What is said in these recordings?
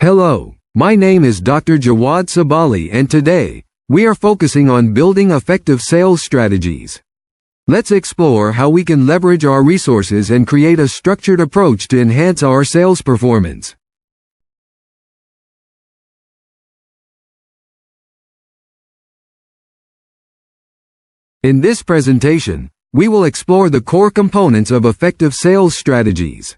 Hello, my name is Dr. Jawad Sebaali, and today, we are focusing on building effective sales strategies. Let's explore how we can leverage our resources and create a structured approach to enhance our sales performance. In this presentation, we will explore the core components of effective sales strategies.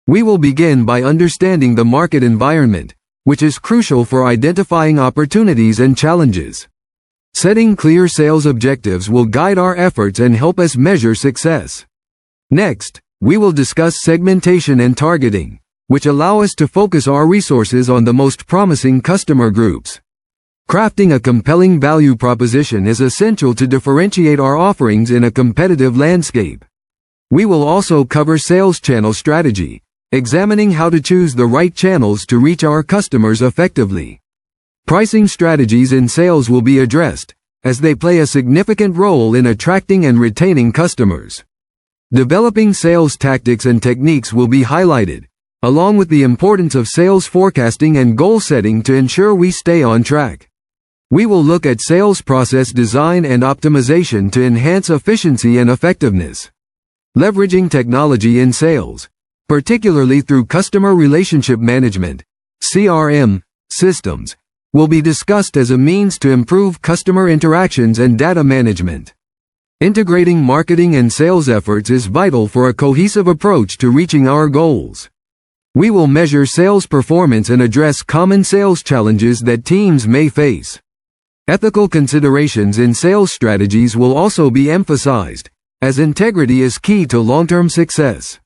We will begin by understanding the market environment, which is crucial for identifying opportunities and challenges. Setting clear sales objectives will guide our efforts and help us measure success. Next, we will discuss segmentation and targeting, which allow us to focus our resources on the most promising customer groups. Crafting a compelling value proposition is essential to differentiate our offerings in a competitive landscape. We will also cover sales channel strategy, examining how to choose the right channels to reach our customers effectively. Pricing strategies in sales will be addressed, as they play a significant role in attracting and retaining customers. Developing sales tactics and techniques will be highlighted, along with the importance of sales forecasting and goal setting to ensure we stay on track. We will look at sales process design and optimization to enhance efficiency and effectiveness. Leveraging technology in sales, particularly through customer relationship management (CRM) systems, will be discussed as a means to improve customer interactions and data management. Integrating marketing and sales efforts is vital for a cohesive approach to reaching our goals. We will measure sales performance and address common sales challenges that teams may face. Ethical considerations in sales strategies will also be emphasized, as integrity is key to long-term success.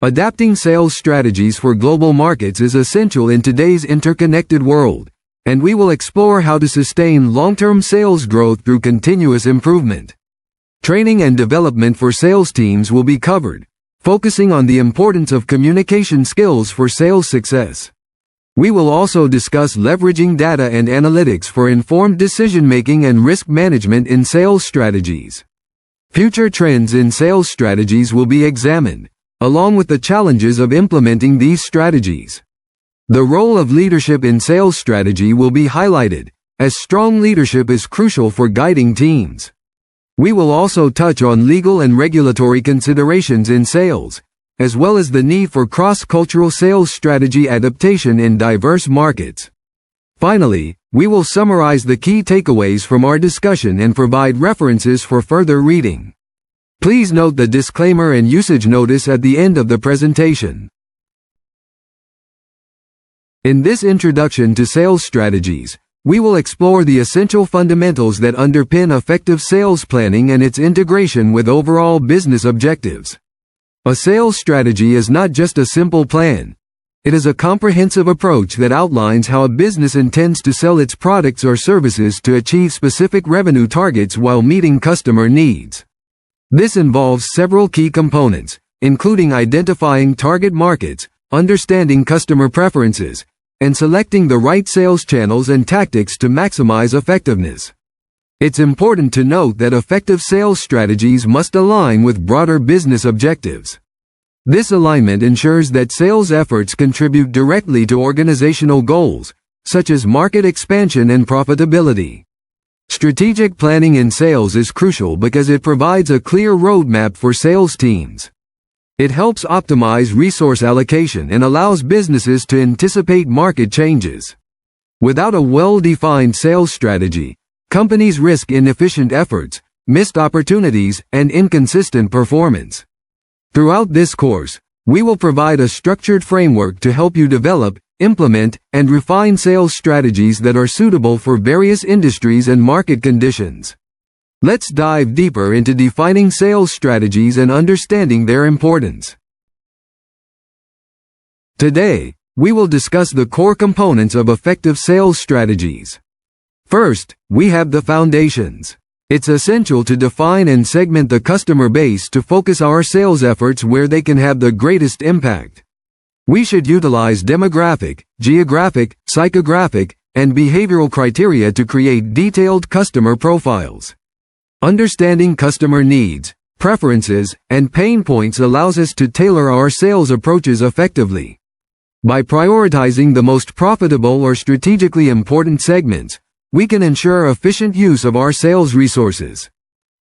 Adapting sales strategies for global markets is essential in today's interconnected world, and we will explore how to sustain long-term sales growth through continuous improvement. Training and development for sales teams will be covered, focusing on the importance of communication skills for sales success. We will also discuss leveraging data and analytics for informed decision-making and risk management in sales strategies. Future trends in sales strategies will be examined, along with the challenges of implementing these strategies. The role of leadership in sales strategy will be highlighted, as strong leadership is crucial for guiding teams. We will also touch on legal and regulatory considerations in sales, as well as the need for cross-cultural sales strategy adaptation in diverse markets. Finally, we will summarize the key takeaways from our discussion and provide references for further reading. Please note the disclaimer and usage notice at the end of the presentation. In this introduction to sales strategies, we will explore the essential fundamentals that underpin effective sales planning and its integration with overall business objectives. A sales strategy is not just a simple plan. It is a comprehensive approach that outlines how a business intends to sell its products or services to achieve specific revenue targets while meeting customer needs. This involves several key components, including identifying target markets, understanding customer preferences, and selecting the right sales channels and tactics to maximize effectiveness. It's important to note that effective sales strategies must align with broader business objectives. This alignment ensures that sales efforts contribute directly to organizational goals, such as market expansion and profitability. Strategic planning in sales is crucial because it provides a clear roadmap for sales teams. It helps optimize resource allocation and allows businesses to anticipate market changes. Without a well-defined sales strategy, companies risk inefficient efforts, missed opportunities, and inconsistent performance. Throughout this course, we will provide a structured framework to help you develop, implement, and refine sales strategies that are suitable for various industries and market conditions. Let's dive deeper into defining sales strategies and understanding their importance. Today, we will discuss the core components of effective sales strategies. First, we have the foundations. It's essential to define and segment the customer base to focus our sales efforts where they can have the greatest impact. We should utilize demographic, geographic, psychographic, and behavioral criteria to create detailed customer profiles. Understanding customer needs, preferences, and pain points allows us to tailor our sales approaches effectively. By prioritizing the most profitable or strategically important segments, we can ensure efficient use of our sales resources.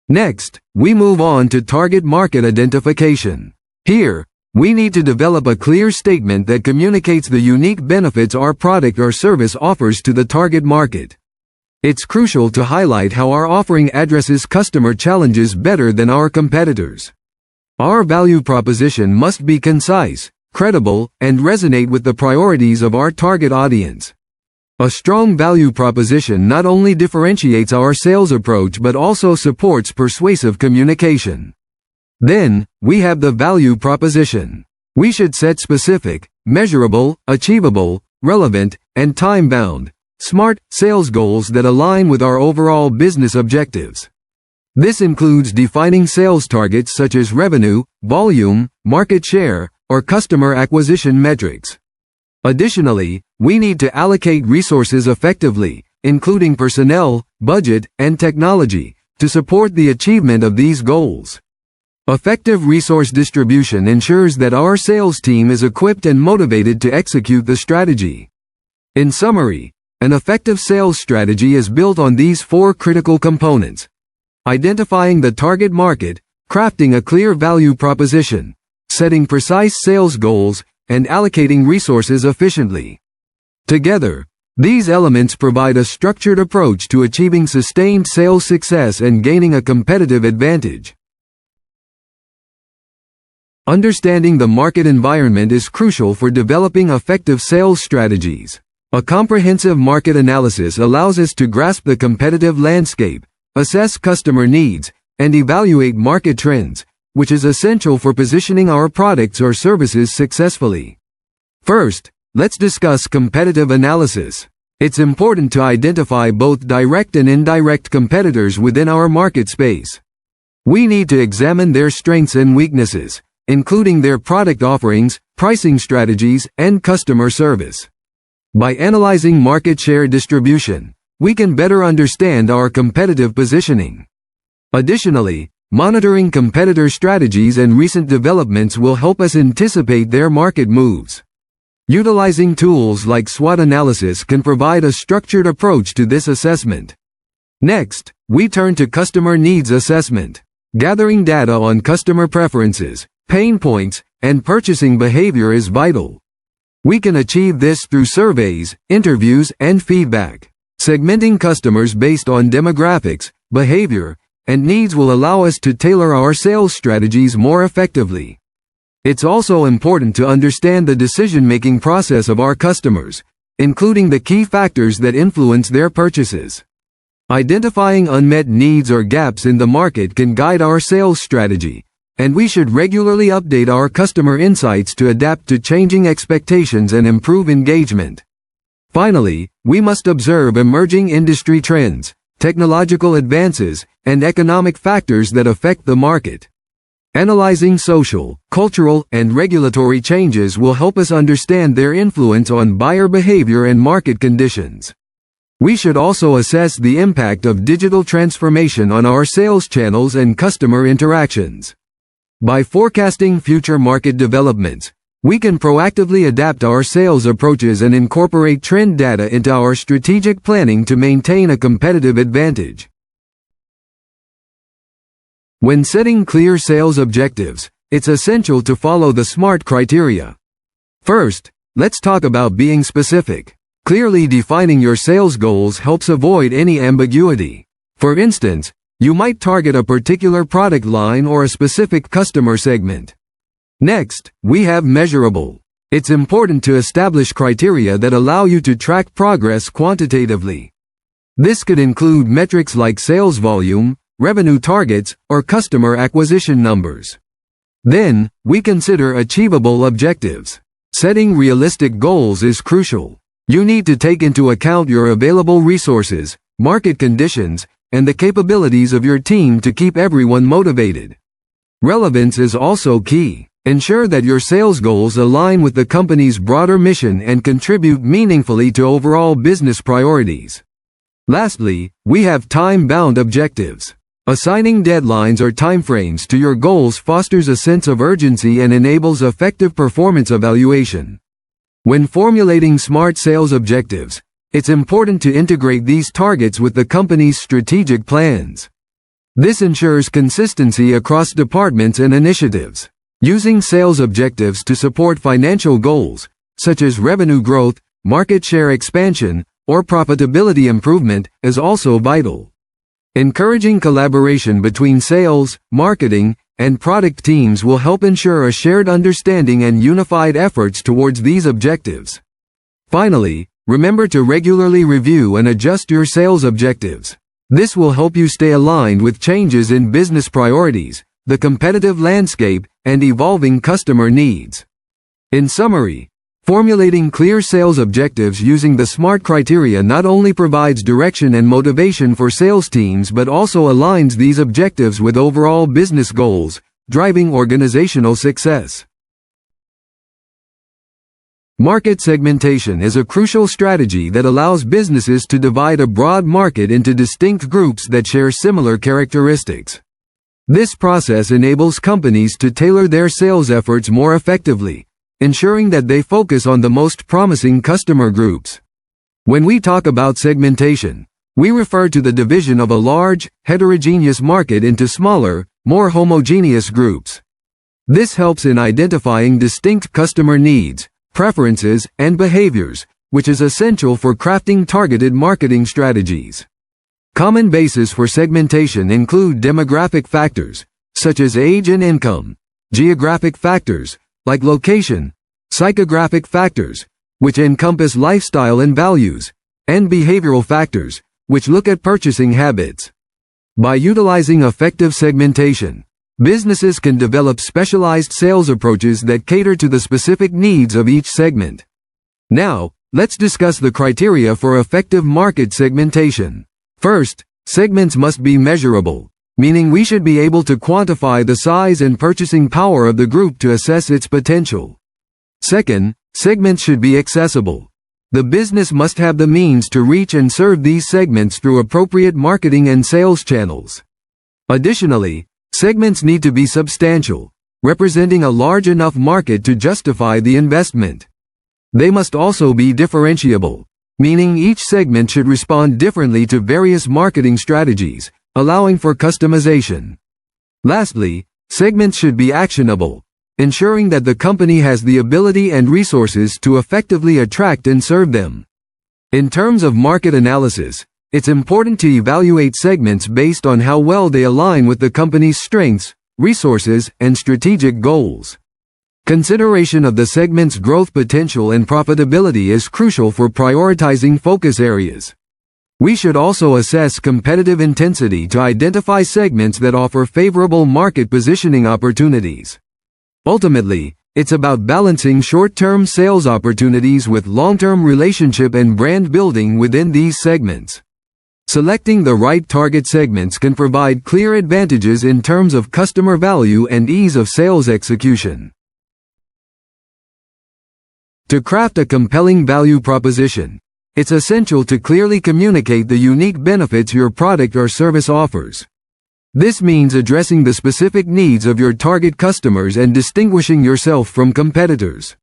Next, we move on to target market identification. Here, we need to develop a clear statement that communicates the unique benefits our product or service offers to the target market. It's crucial to highlight how our offering addresses customer challenges better than our competitors. Our value proposition must be concise, credible, and resonate with the priorities of our target audience. A strong value proposition not only differentiates our sales approach but also supports persuasive communication. Then, we have the value proposition. We should set specific, measurable, achievable, relevant, and time-bound, SMART sales goals that align with our overall business objectives. This includes defining sales targets such as revenue, volume, market share, or customer acquisition metrics. Additionally, we need to allocate resources effectively, including personnel, budget, and technology, to support the achievement of these goals. Effective resource distribution ensures that our sales team is equipped and motivated to execute the strategy. In summary, an effective sales strategy is built on these four critical components: identifying the target market, crafting a clear value proposition, setting precise sales goals, and allocating resources efficiently. Together, these elements provide a structured approach to achieving sustained sales success and gaining a competitive advantage. Understanding the market environment is crucial for developing effective sales strategies. A comprehensive market analysis allows us to grasp the competitive landscape, assess customer needs, and evaluate market trends, which is essential for positioning our products or services successfully. First, let's discuss competitive analysis. It's important to identify both direct and indirect competitors within our market space. We need to examine their strengths and weaknesses, including their product offerings, pricing strategies, and customer service. By analyzing market share distribution, we can better understand our competitive positioning. Additionally, monitoring competitor strategies and recent developments will help us anticipate their market moves. Utilizing tools like SWOT analysis can provide a structured approach to this assessment. Next, we turn to customer needs assessment. Gathering data on customer preferences, pain points, and purchasing behavior is vital. We can achieve this through surveys, interviews, and feedback. Segmenting customers based on demographics, behavior, and needs will allow us to tailor our sales strategies more effectively. It's also important to understand the decision-making process of our customers, including the key factors that influence their purchases. Identifying unmet needs or gaps in the market can guide our sales strategy, and we should regularly update our customer insights to adapt to changing expectations and improve engagement. Finally, we must observe emerging industry trends, technological advances, and economic factors that affect the market. Analyzing social, cultural, and regulatory changes will help us understand their influence on buyer behavior and market conditions. We should also assess the impact of digital transformation on our sales channels and customer interactions. By forecasting future market developments, we can proactively adapt our sales approaches and incorporate trend data into our strategic planning to maintain a competitive advantage. When setting clear sales objectives, it's essential to follow the SMART criteria. First, let's talk about being specific. Clearly defining your sales goals helps avoid any ambiguity. For instance, you might target a particular product line or a specific customer segment. Next, we have measurable. It's important to establish criteria that allow you to track progress quantitatively. This could include metrics like sales volume, revenue targets, or customer acquisition numbers. Then, we consider achievable objectives. Setting realistic goals is crucial. You need to take into account your available resources, market conditions, and the capabilities of your team to keep everyone motivated. Relevance is also key. Ensure that your sales goals align with the company's broader mission and contribute meaningfully to overall business priorities. Lastly, we have time-bound objectives. Assigning deadlines or timeframes to your goals fosters a sense of urgency and enables effective performance evaluation. When formulating smart sales objectives, it's important to integrate these targets with the company's strategic plans. This ensures consistency across departments and initiatives. Using sales objectives to support financial goals, such as revenue growth, market share expansion, or profitability improvement, is also vital. Encouraging collaboration between sales, marketing, and product teams will help ensure a shared understanding and unified efforts towards these objectives. Finally, remember to regularly review and adjust your sales objectives. This will help you stay aligned with changes in business priorities, the competitive landscape, and evolving customer needs. In summary, formulating clear sales objectives using the SMART criteria not only provides direction and motivation for sales teams but also aligns these objectives with overall business goals, driving organizational success. Market segmentation is a crucial strategy that allows businesses to divide a broad market into distinct groups that share similar characteristics. This process enables companies to tailor their sales efforts more effectively, ensuring that they focus on the most promising customer groups. When we talk about segmentation, we refer to the division of a large, heterogeneous market into smaller, more homogeneous groups. This helps in identifying distinct customer needs, preferences, and behaviors, which is essential for crafting targeted marketing strategies. Common bases for segmentation include demographic factors, such as age and income, geographic factors, like location, psychographic factors, which encompass lifestyle and values, and behavioral factors, which look at purchasing habits. By utilizing effective segmentation, businesses can develop specialized sales approaches that cater to the specific needs of each segment. Now, let's discuss the criteria for effective market segmentation. First, segments must be measurable, meaning we should be able to quantify the size and purchasing power of the group to assess its potential. Second, segments should be accessible. The business must have the means to reach and serve these segments through appropriate marketing and sales channels. Additionally, segments need to be substantial, representing a large enough market to justify the investment. They must also be differentiable, meaning each segment should respond differently to various marketing strategies, allowing for customization. Lastly, segments should be actionable, ensuring that the company has the ability and resources to effectively attract and serve them. In terms of market analysis, it's important to evaluate segments based on how well they align with the company's strengths, resources, and strategic goals. Consideration of the segment's growth potential and profitability is crucial for prioritizing focus areas. We should also assess competitive intensity to identify segments that offer favorable market positioning opportunities. Ultimately, it's about balancing short-term sales opportunities with long-term relationship and brand building within these segments. Selecting the right target segments can provide clear advantages in terms of customer value and ease of sales execution. To craft a compelling value proposition, it's essential to clearly communicate the unique benefits your product or service offers. This means addressing the specific needs of your target customers and distinguishing yourself from competitors.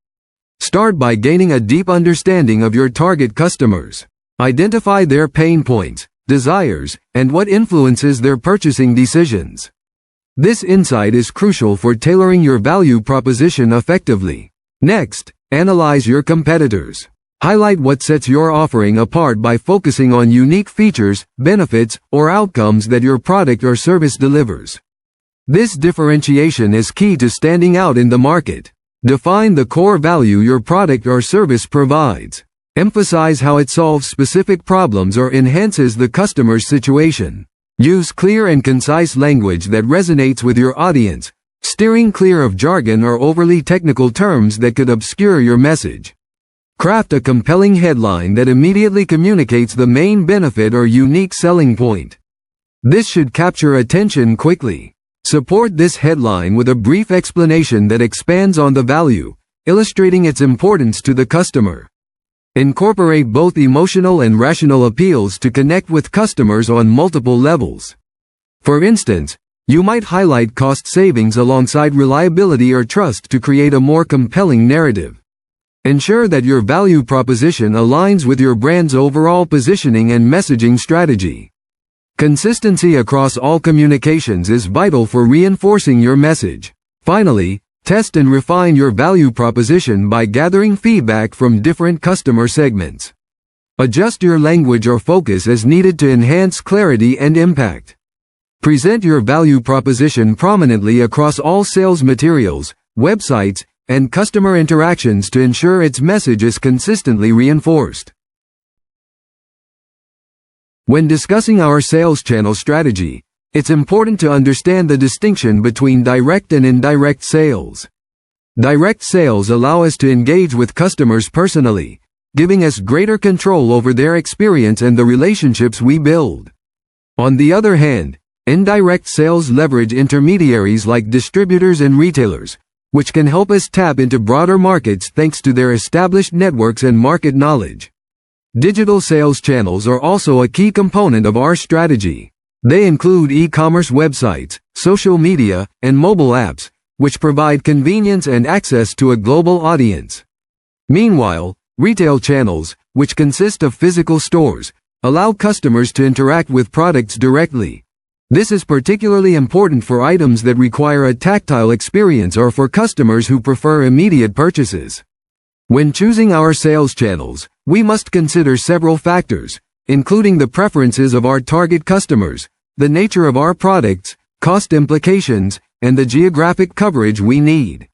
Start by gaining a deep understanding of your target customers. Identify their pain points, desires, and what influences their purchasing decisions. This insight is crucial for tailoring your value proposition effectively. Next, analyze your competitors. Highlight what sets your offering apart by focusing on unique features, benefits, or outcomes that your product or service delivers. This differentiation is key to standing out in the market. Define the core value your product or service provides. Emphasize how it solves specific problems or enhances the customer's situation. Use clear and concise language that resonates with your audience, steering clear of jargon or overly technical terms that could obscure your message. Craft a compelling headline that immediately communicates the main benefit or unique selling point. This should capture attention quickly. Support this headline with a brief explanation that expands on the value, illustrating its importance to the customer. Incorporate both emotional and rational appeals to connect with customers on multiple levels. For instance, you might highlight cost savings alongside reliability or trust to create a more compelling narrative. Ensure that your value proposition aligns with your brand's overall positioning and messaging strategy. Consistency across all communications is vital for reinforcing your message. Finally, test and refine your value proposition by gathering feedback from different customer segments. Adjust your language or focus as needed to enhance clarity and impact. Present your value proposition prominently across all sales materials, websites, and customer interactions to ensure its message is consistently reinforced. When discussing our sales channel strategy, it's important to understand the distinction between direct and indirect sales. Direct sales allow us to engage with customers personally, giving us greater control over their experience and the relationships we build. On the other hand, indirect sales leverage intermediaries like distributors and retailers, which can help us tap into broader markets thanks to their established networks and market knowledge. Digital sales channels are also a key component of our strategy. They include e-commerce websites, social media, and mobile apps, which provide convenience and access to a global audience. Meanwhile, retail channels, which consist of physical stores, allow customers to interact with products directly. This is particularly important for items that require a tactile experience or for customers who prefer immediate purchases. When choosing our sales channels, we must consider several factors, including the preferences of our target customers, the nature of our products, cost implications, and the geographic coverage we need.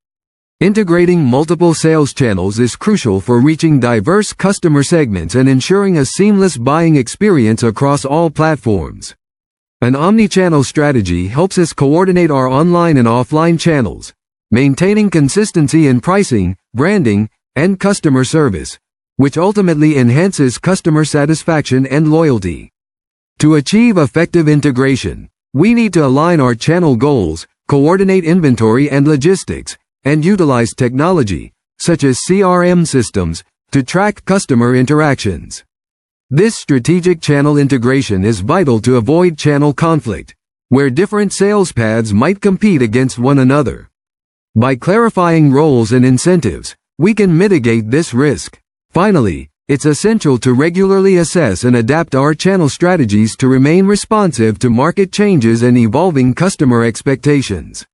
Integrating multiple sales channels is crucial for reaching diverse customer segments and ensuring a seamless buying experience across all platforms. An omni-channel strategy helps us coordinate our online and offline channels, maintaining consistency in pricing, branding, and customer service, which ultimately enhances customer satisfaction and loyalty. To achieve effective integration, we need to align our channel goals, coordinate inventory and logistics, and utilize technology, such as CRM systems, to track customer interactions. This strategic channel integration is vital to avoid channel conflict, where different sales paths might compete against one another. By clarifying roles and incentives, we can mitigate this risk. Finally, it's essential to regularly assess and adapt our channel strategies to remain responsive to market changes and evolving customer expectations.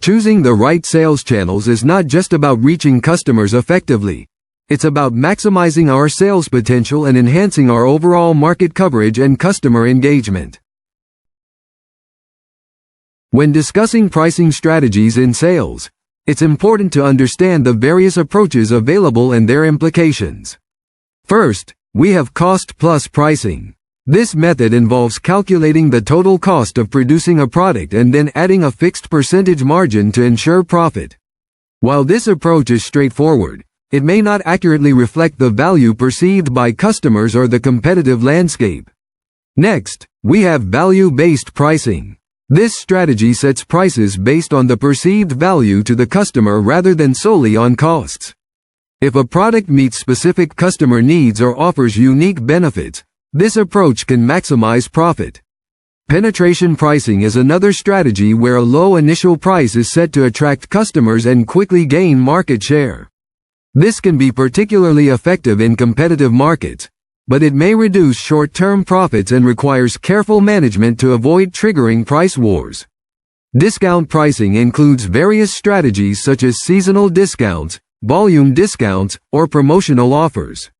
Choosing the right sales channels is not just about reaching customers effectively. It's about maximizing our sales potential and enhancing our overall market coverage and customer engagement. When discussing pricing strategies in sales, it's important to understand the various approaches available and their implications. First, we have cost-plus pricing. This method involves calculating the total cost of producing a product and then adding a fixed percentage margin to ensure profit. While this approach is straightforward, it may not accurately reflect the value perceived by customers or the competitive landscape. Next, we have value-based pricing. This strategy sets prices based on the perceived value to the customer rather than solely on costs. If a product meets specific customer needs or offers unique benefits, this approach can maximize profit. Penetration pricing is another strategy where a low initial price is set to attract customers and quickly gain market share. This can be particularly effective in competitive markets, but it may reduce short-term profits and requires careful management to avoid triggering price wars. Discount pricing includes various strategies such as seasonal discounts, volume discounts, or promotional offers.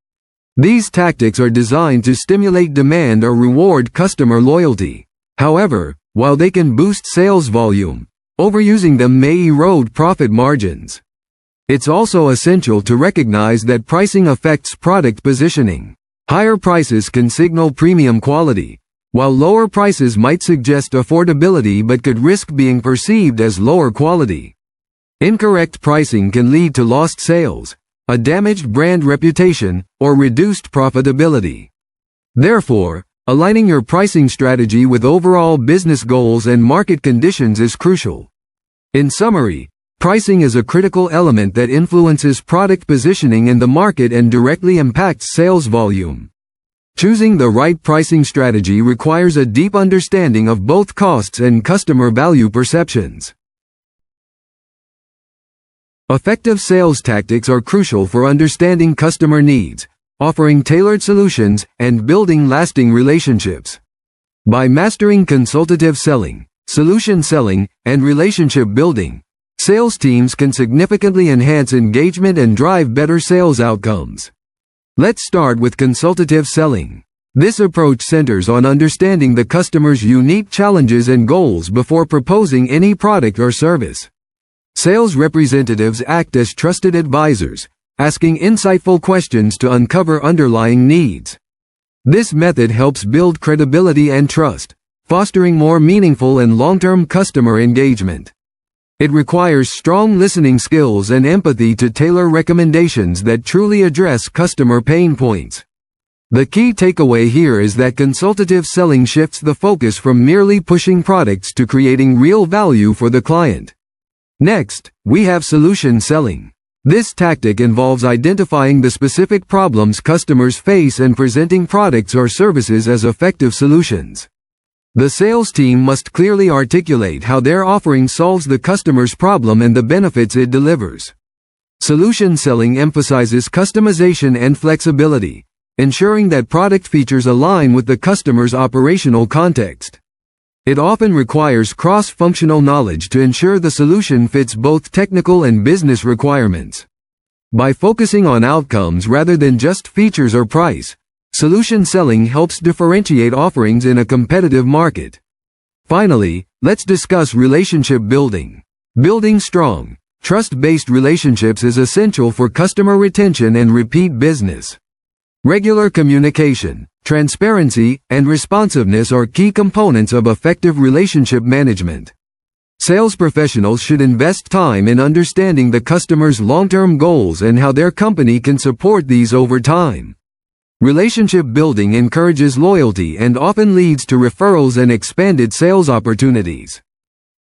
These tactics are designed to stimulate demand or reward customer loyalty. However, while they can boost sales volume, overusing them may erode profit margins. It's also essential to recognize that pricing affects product positioning. Higher prices can signal premium quality, while lower prices might suggest affordability but could risk being perceived as lower quality. Incorrect pricing can lead to lost sales, a damaged brand reputation, or reduced profitability. Therefore, aligning your pricing strategy with overall business goals and market conditions is crucial. In summary, pricing is a critical element that influences product positioning in the market and directly impacts sales volume. Choosing the right pricing strategy requires a deep understanding of both costs and customer value perceptions. Effective sales tactics are crucial for understanding customer needs, offering tailored solutions, and building lasting relationships. By mastering consultative selling, solution selling, and relationship building, sales teams can significantly enhance engagement and drive better sales outcomes. Let's start with consultative selling. This approach centers on understanding the customer's unique challenges and goals before proposing any product or service. Sales representatives act as trusted advisors, asking insightful questions to uncover underlying needs. This method helps build credibility and trust, fostering more meaningful and long-term customer engagement. It requires strong listening skills and empathy to tailor recommendations that truly address customer pain points. The key takeaway here is that consultative selling shifts the focus from merely pushing products to creating real value for the client. Next, we have solution selling. This tactic involves identifying the specific problems customers face and presenting products or services as effective solutions. The sales team must clearly articulate how their offering solves the customer's problem and the benefits it delivers. Solution selling emphasizes customization and flexibility, ensuring that product features align with the customer's operational context. It often requires cross-functional knowledge to ensure the solution fits both technical and business requirements. By focusing on outcomes rather than just features or price, solution selling helps differentiate offerings in a competitive market. Finally, let's discuss relationship building. Building strong, trust-based relationships is essential for customer retention and repeat business. Regular communication, transparency, and responsiveness are key components of effective relationship management. Sales professionals should invest time in understanding the customer's long-term goals and how their company can support these over time. Relationship building encourages loyalty and often leads to referrals and expanded sales opportunities.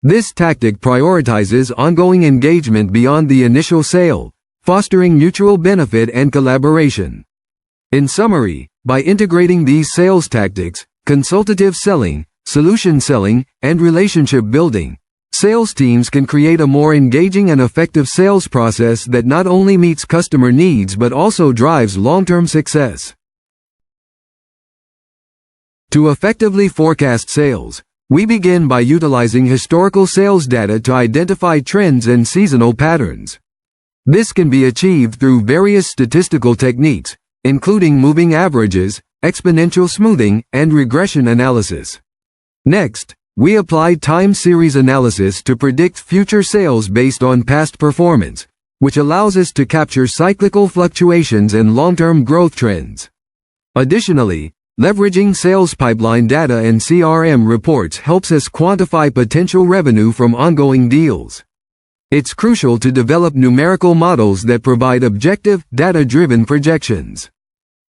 This tactic prioritizes ongoing engagement beyond the initial sale, fostering mutual benefit and collaboration. In summary, by integrating these sales tactics, consultative selling, solution selling, and relationship building, sales teams can create a more engaging and effective sales process that not only meets customer needs but also drives long-term success. To effectively forecast sales, we begin by utilizing historical sales data to identify trends and seasonal patterns. This can be achieved through various statistical techniques, including moving averages, exponential smoothing, and regression analysis. Next, we apply time series analysis to predict future sales based on past performance, which allows us to capture cyclical fluctuations and long-term growth trends. Additionally, leveraging sales pipeline data and CRM reports helps us quantify potential revenue from ongoing deals. It's crucial to develop numerical models that provide objective, data-driven projections.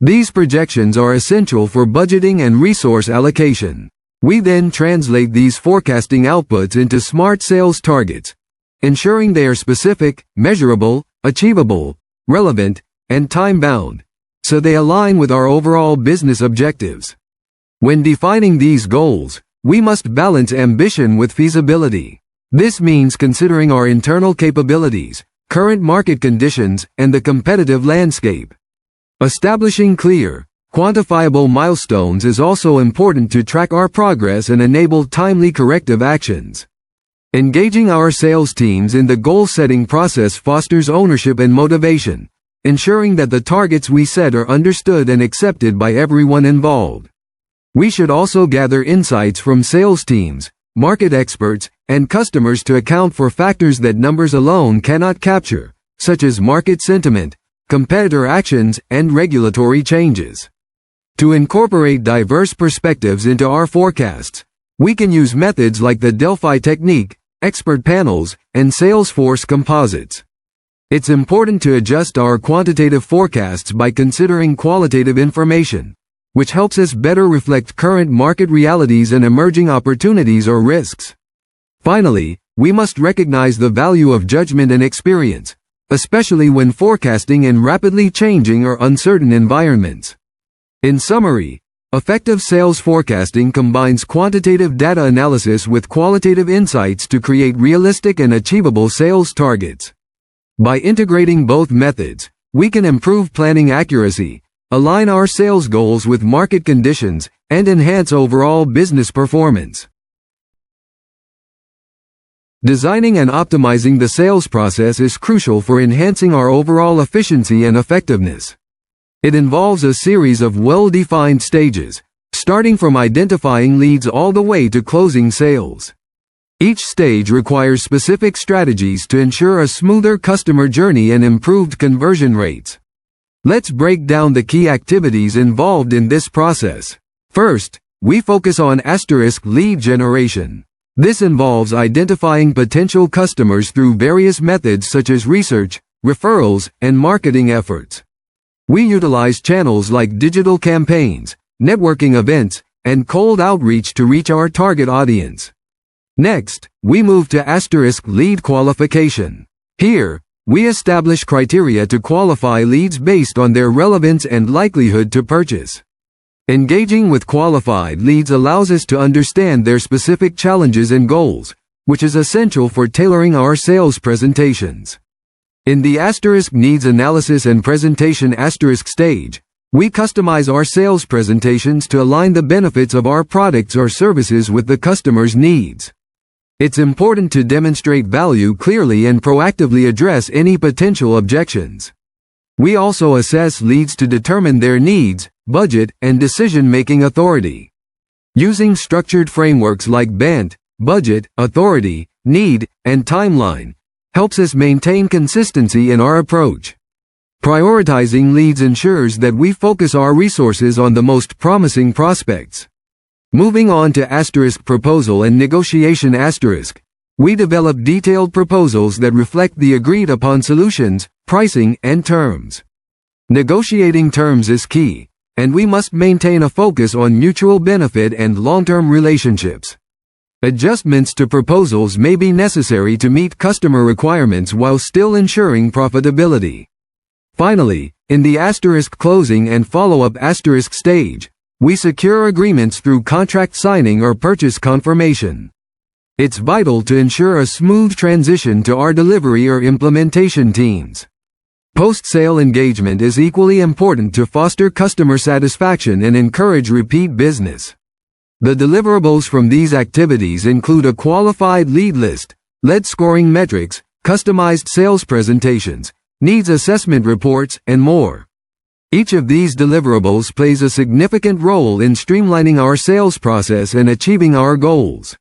These projections are essential for budgeting and resource allocation. We then translate these forecasting outputs into smart sales targets, ensuring they are specific, measurable, achievable, relevant, and time-bound, so they align with our overall business objectives. When defining these goals, we must balance ambition with feasibility. This means considering our internal capabilities, current market conditions, and the competitive landscape. Establishing clear, quantifiable milestones is also important to track our progress and enable timely corrective actions. Engaging our sales teams in the goal-setting process fosters ownership and motivation, ensuring that the targets we set are understood and accepted by everyone involved. We should also gather insights from sales teams, market experts, and customers to account for factors that numbers alone cannot capture, such as market sentiment, competitor actions, and regulatory changes. To incorporate diverse perspectives into our forecasts, we can use methods like the Delphi technique, expert panels, and Salesforce composites. It's important to adjust our quantitative forecasts by considering qualitative information, which helps us better reflect current market realities and emerging opportunities or risks. Finally, we must recognize the value of judgment and experience, especially when forecasting in rapidly changing or uncertain environments. In summary, effective sales forecasting combines quantitative data analysis with qualitative insights to create realistic and achievable sales targets. By integrating both methods, we can improve planning accuracy, align our sales goals with market conditions, and enhance overall business performance. Designing and optimizing the sales process is crucial for enhancing our overall efficiency and effectiveness. It involves a series of well-defined stages, starting from identifying leads all the way to closing sales. Each stage requires specific strategies to ensure a smoother customer journey and improved conversion rates. Let's break down the key activities involved in this process. First, we focus on lead generation. This involves identifying potential customers through various methods such as research, referrals, and marketing efforts. We utilize channels like digital campaigns, networking events, and cold outreach to reach our target audience. Next, we move to lead qualification. Here, we establish criteria to qualify leads based on their relevance and likelihood to purchase. Engaging with qualified leads allows us to understand their specific challenges and goals, which is essential for tailoring our sales presentations. In the needs analysis and presentation stage, we customize our sales presentations to align the benefits of our products or services with the customer's needs. It's important to demonstrate value clearly and proactively address any potential objections. We also assess leads to determine their needs, budget, and decision-making authority. Using structured frameworks like BANT, budget, authority, need, and timeline, helps us maintain consistency in our approach. Prioritizing leads ensures that we focus our resources on the most promising prospects. Moving on to proposal and negotiation we develop detailed proposals that reflect the agreed upon solutions, pricing, and terms. Negotiating terms is key, and we must maintain a focus on mutual benefit and long-term relationships. Adjustments to proposals may be necessary to meet customer requirements while still ensuring profitability. Finally, in the closing and follow-up stage, we secure agreements through contract signing or purchase confirmation. It's vital to ensure a smooth transition to our delivery or implementation teams. Post-sale engagement is equally important to foster customer satisfaction and encourage repeat business. The deliverables from these activities include a qualified lead list, lead scoring metrics, customized sales presentations, needs assessment reports, and more. Each of these deliverables plays a significant role in streamlining our sales process and achieving our goals.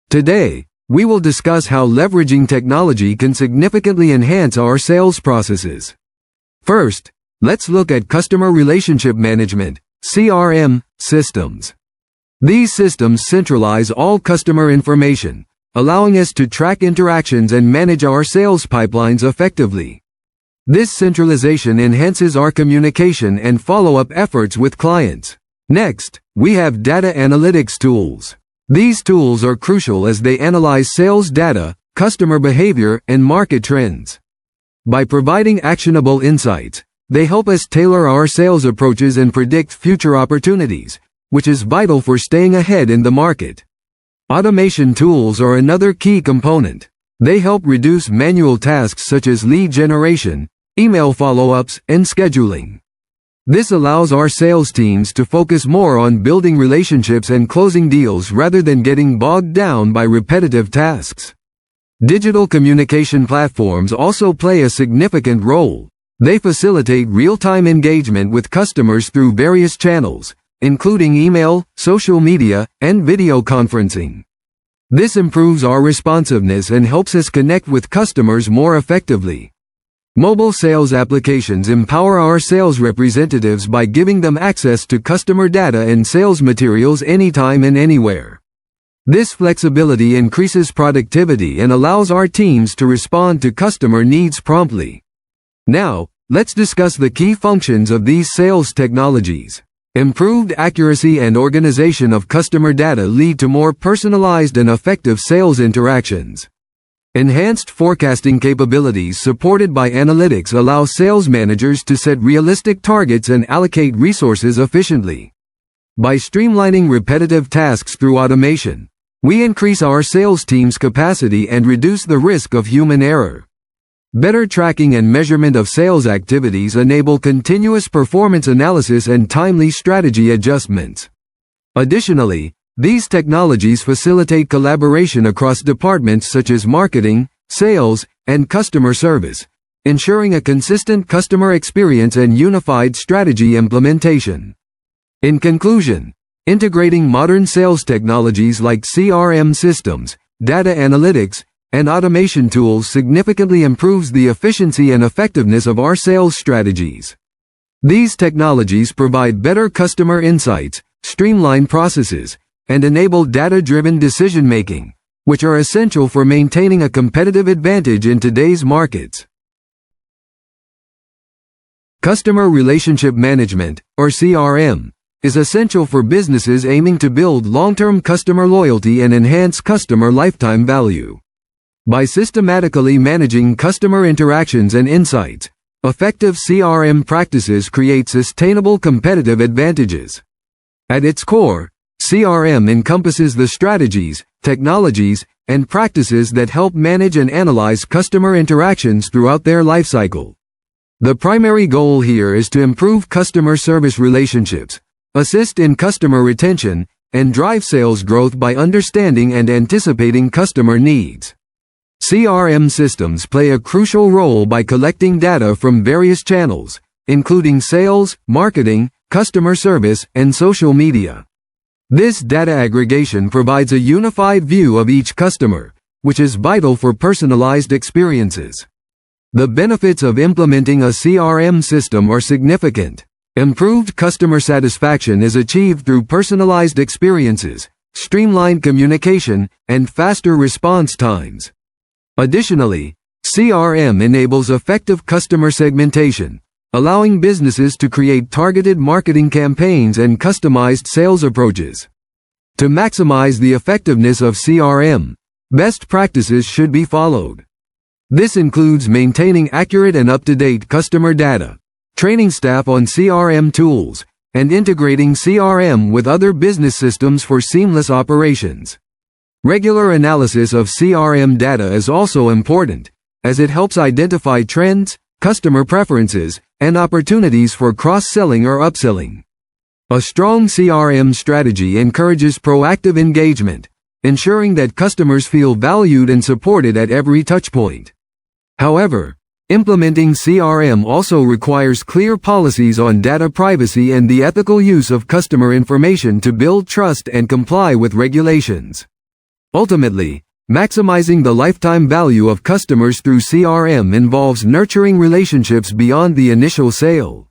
Today, we will discuss how leveraging technology can significantly enhance our sales processes. First, let's look at customer relationship management, CRM, systems. These systems centralize all customer information, allowing us to track interactions and manage our sales pipelines effectively. This centralization enhances our communication and follow-up efforts with clients. Next, we have data analytics tools. These tools are crucial as they analyze sales data, customer behavior, and market trends. By providing actionable insights, they help us tailor our sales approaches and predict future opportunities, which is vital for staying ahead in the market. Automation tools are another key component. They help reduce manual tasks such as lead generation, email follow-ups, and scheduling. This allows our sales teams to focus more on building relationships and closing deals rather than getting bogged down by repetitive tasks. Digital communication platforms also play a significant role. They facilitate real-time engagement with customers through various channels, including email, social media, and video conferencing. This improves our responsiveness and helps us connect with customers more effectively. Mobile sales applications empower our sales representatives by giving them access to customer data and sales materials anytime and anywhere. This flexibility increases productivity and allows our teams to respond to customer needs promptly. Now, let's discuss the key functions of these sales technologies. Improved accuracy and organization of customer data lead to more personalized and effective sales interactions. Enhanced forecasting capabilities supported by analytics allow sales managers to set realistic targets and allocate resources efficiently. By streamlining repetitive tasks through automation, We increase our sales team's capacity and reduce the risk of human error. Better tracking and measurement of sales activities enable continuous performance analysis and timely strategy adjustments. Additionally, these technologies facilitate collaboration across departments such as marketing, sales, and customer service, ensuring a consistent customer experience and unified strategy implementation. In conclusion, integrating modern sales technologies like CRM systems, data analytics, and automation tools significantly improves the efficiency and effectiveness of our sales strategies. These technologies provide better customer insights, streamline processes, and enable data-driven decision-making, which are essential for maintaining a competitive advantage in today's markets. Customer Relationship Management, or CRM, is essential for businesses aiming to build long-term customer loyalty and enhance customer lifetime value. By systematically managing customer interactions and insights, effective CRM practices create sustainable competitive advantages. At its core, CRM encompasses the strategies, technologies, and practices that help manage and analyze customer interactions throughout their lifecycle. The primary goal here is to improve customer service relationships, assist in customer retention, and drive sales growth by understanding and anticipating customer needs. CRM systems play a crucial role by collecting data from various channels, including sales, marketing, customer service, and social media. This data aggregation provides a unified view of each customer, which is vital for personalized experiences. The benefits of implementing a CRM system are significant. Improved customer satisfaction is achieved through personalized experiences, streamlined communication, and faster response times. Additionally, CRM enables effective customer segmentation, allowing businesses to create targeted marketing campaigns and customized sales approaches. To maximize the effectiveness of CRM, best practices should be followed. This includes maintaining accurate and up-to-date customer data, training staff on CRM tools, and integrating CRM with other business systems for seamless operations. Regular analysis of CRM data is also important, as it helps identify trends, customer preferences, and opportunities for cross-selling or upselling. A strong CRM strategy encourages proactive engagement, ensuring that customers feel valued and supported at every touchpoint. However, implementing CRM also requires clear policies on data privacy and the ethical use of customer information to build trust and comply with regulations. Ultimately, maximizing the lifetime value of customers through CRM involves nurturing relationships beyond the initial sale.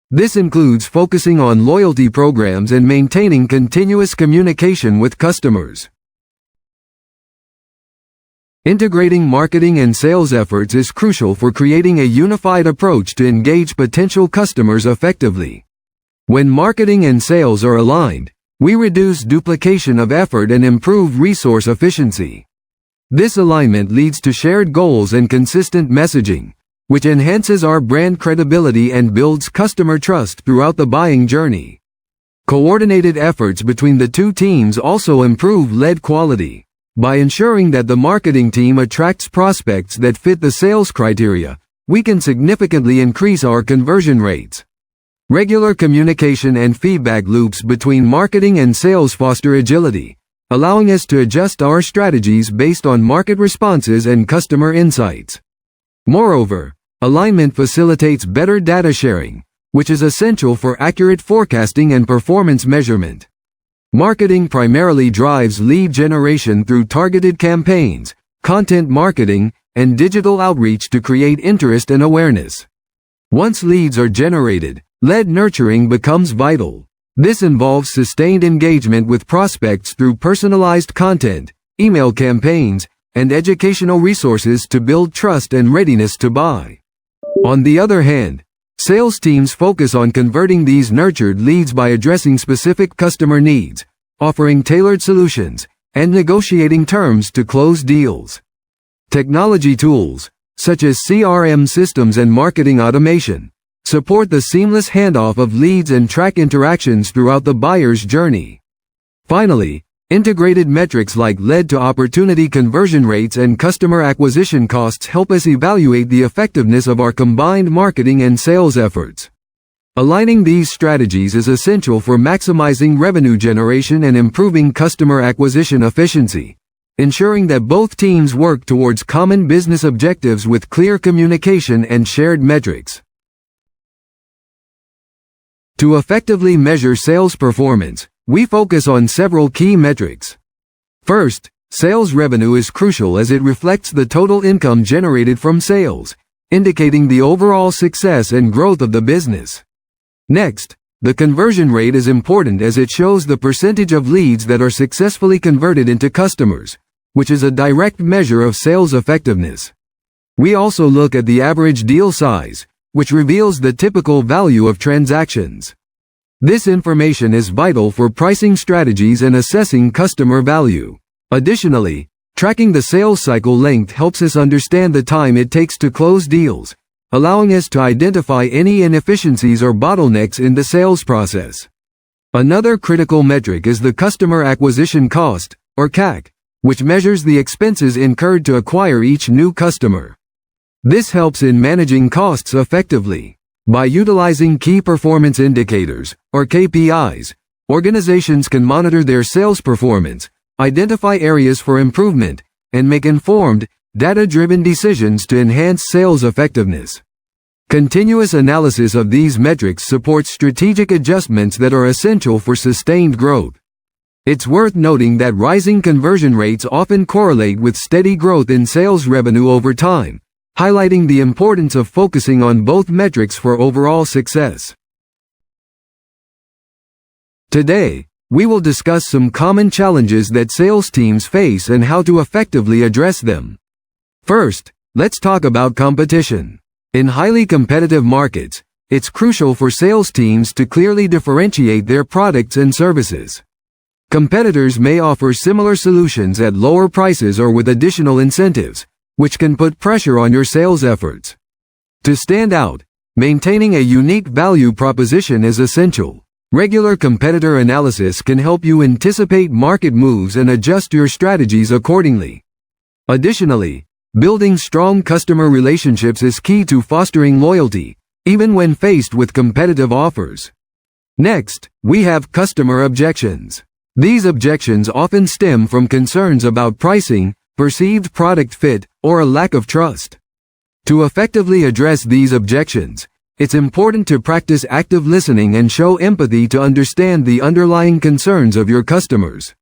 This includes focusing on loyalty programs and maintaining continuous communication with customers. Integrating marketing and sales efforts is crucial for creating a unified approach to engage potential customers effectively. When marketing and sales are aligned, we reduce duplication of effort and improve resource efficiency. This alignment leads to shared goals and consistent messaging, which enhances our brand credibility and builds customer trust throughout the buying journey. Coordinated efforts between the two teams also improve lead quality. By ensuring that the marketing team attracts prospects that fit the sales criteria, we can significantly increase our conversion rates. Regular communication and feedback loops between marketing and sales foster agility, allowing us to adjust our strategies based on market responses and customer insights. Moreover, alignment facilitates better data sharing, which is essential for accurate forecasting and performance measurement. Marketing primarily drives lead generation through targeted campaigns, content marketing, and digital outreach to create interest and awareness. Once leads are generated, lead nurturing becomes vital. This involves sustained engagement with prospects through personalized content, email campaigns, and educational resources to build trust and readiness to buy. On the other hand, sales teams focus on converting these nurtured leads by addressing specific customer needs, offering tailored solutions, and negotiating terms to close deals. Technology tools, such as CRM systems and marketing automation, support the seamless handoff of leads and track interactions throughout the buyer's journey. Finally, Integrated metrics like lead-to-opportunity conversion rates and customer acquisition costs help us evaluate the effectiveness of our combined marketing and sales efforts. Aligning these strategies is essential for maximizing revenue generation and improving customer acquisition efficiency, ensuring that both teams work towards common business objectives with clear communication and shared metrics. To effectively measure sales performance, we focus on several key metrics. First, sales revenue is crucial as it reflects the total income generated from sales, indicating the overall success and growth of the business. Next, the conversion rate is important as it shows the percentage of leads that are successfully converted into customers, which is a direct measure of sales effectiveness. We also look at the average deal size, which reveals the typical value of transactions. This information is vital for pricing strategies and assessing customer value. Additionally, tracking the sales cycle length helps us understand the time it takes to close deals, allowing us to identify any inefficiencies or bottlenecks in the sales process. Another critical metric is the customer acquisition cost, or CAC, which measures the expenses incurred to acquire each new customer. This helps in managing costs effectively. By utilizing key performance indicators, or KPIs, organizations can monitor their sales performance, identify areas for improvement, and make informed, data-driven decisions to enhance sales effectiveness. Continuous analysis of these metrics supports strategic adjustments that are essential for sustained growth. It's worth noting that rising conversion rates often correlate with steady growth in sales revenue over time, highlighting the importance of focusing on both metrics for overall success. Today, we will discuss some common challenges that sales teams face and how to effectively address them. First, let's talk about competition. In highly competitive markets, it's crucial for sales teams to clearly differentiate their products and services. Competitors may offer similar solutions at lower prices or with additional incentives, which can put pressure on your sales efforts. To stand out, maintaining a unique value proposition is essential. Regular competitor analysis can help you anticipate market moves and adjust your strategies accordingly. Additionally, building strong customer relationships is key to fostering loyalty, even when faced with competitive offers. Next, we have customer objections. These objections often stem from concerns about pricing, perceived product fit, or a lack of trust. To effectively address these objections, it's important to practice active listening and show empathy to understand the underlying concerns of your customers.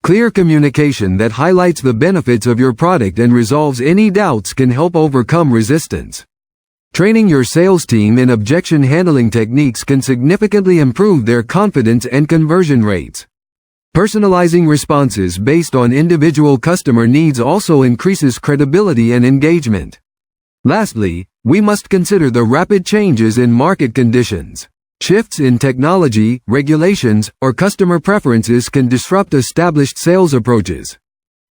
Clear communication that highlights the benefits of your product and resolves any doubts can help overcome resistance. Training your sales team in objection handling techniques can significantly improve their confidence and conversion rates. Personalizing responses based on individual customer needs also increases credibility and engagement. Lastly, we must consider the rapid changes in market conditions. Shifts in technology, regulations, or customer preferences can disrupt established sales approaches.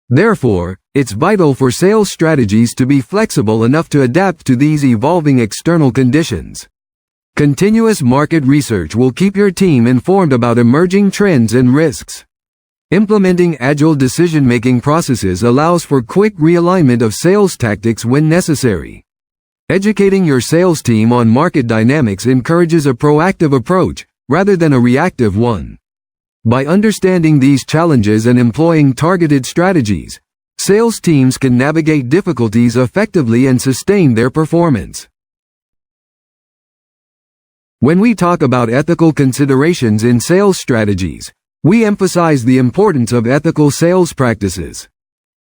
Therefore, it's vital for sales strategies to be flexible enough to adapt to these evolving external conditions. Continuous market research will keep your team informed about emerging trends and risks. Implementing agile decision-making processes allows for quick realignment of sales tactics when necessary. Educating your sales team on market dynamics encourages a proactive approach, rather than a reactive one. By understanding these challenges and employing targeted strategies, sales teams can navigate difficulties effectively and sustain their performance. When we talk about ethical considerations in sales strategies, we emphasize the importance of ethical sales practices.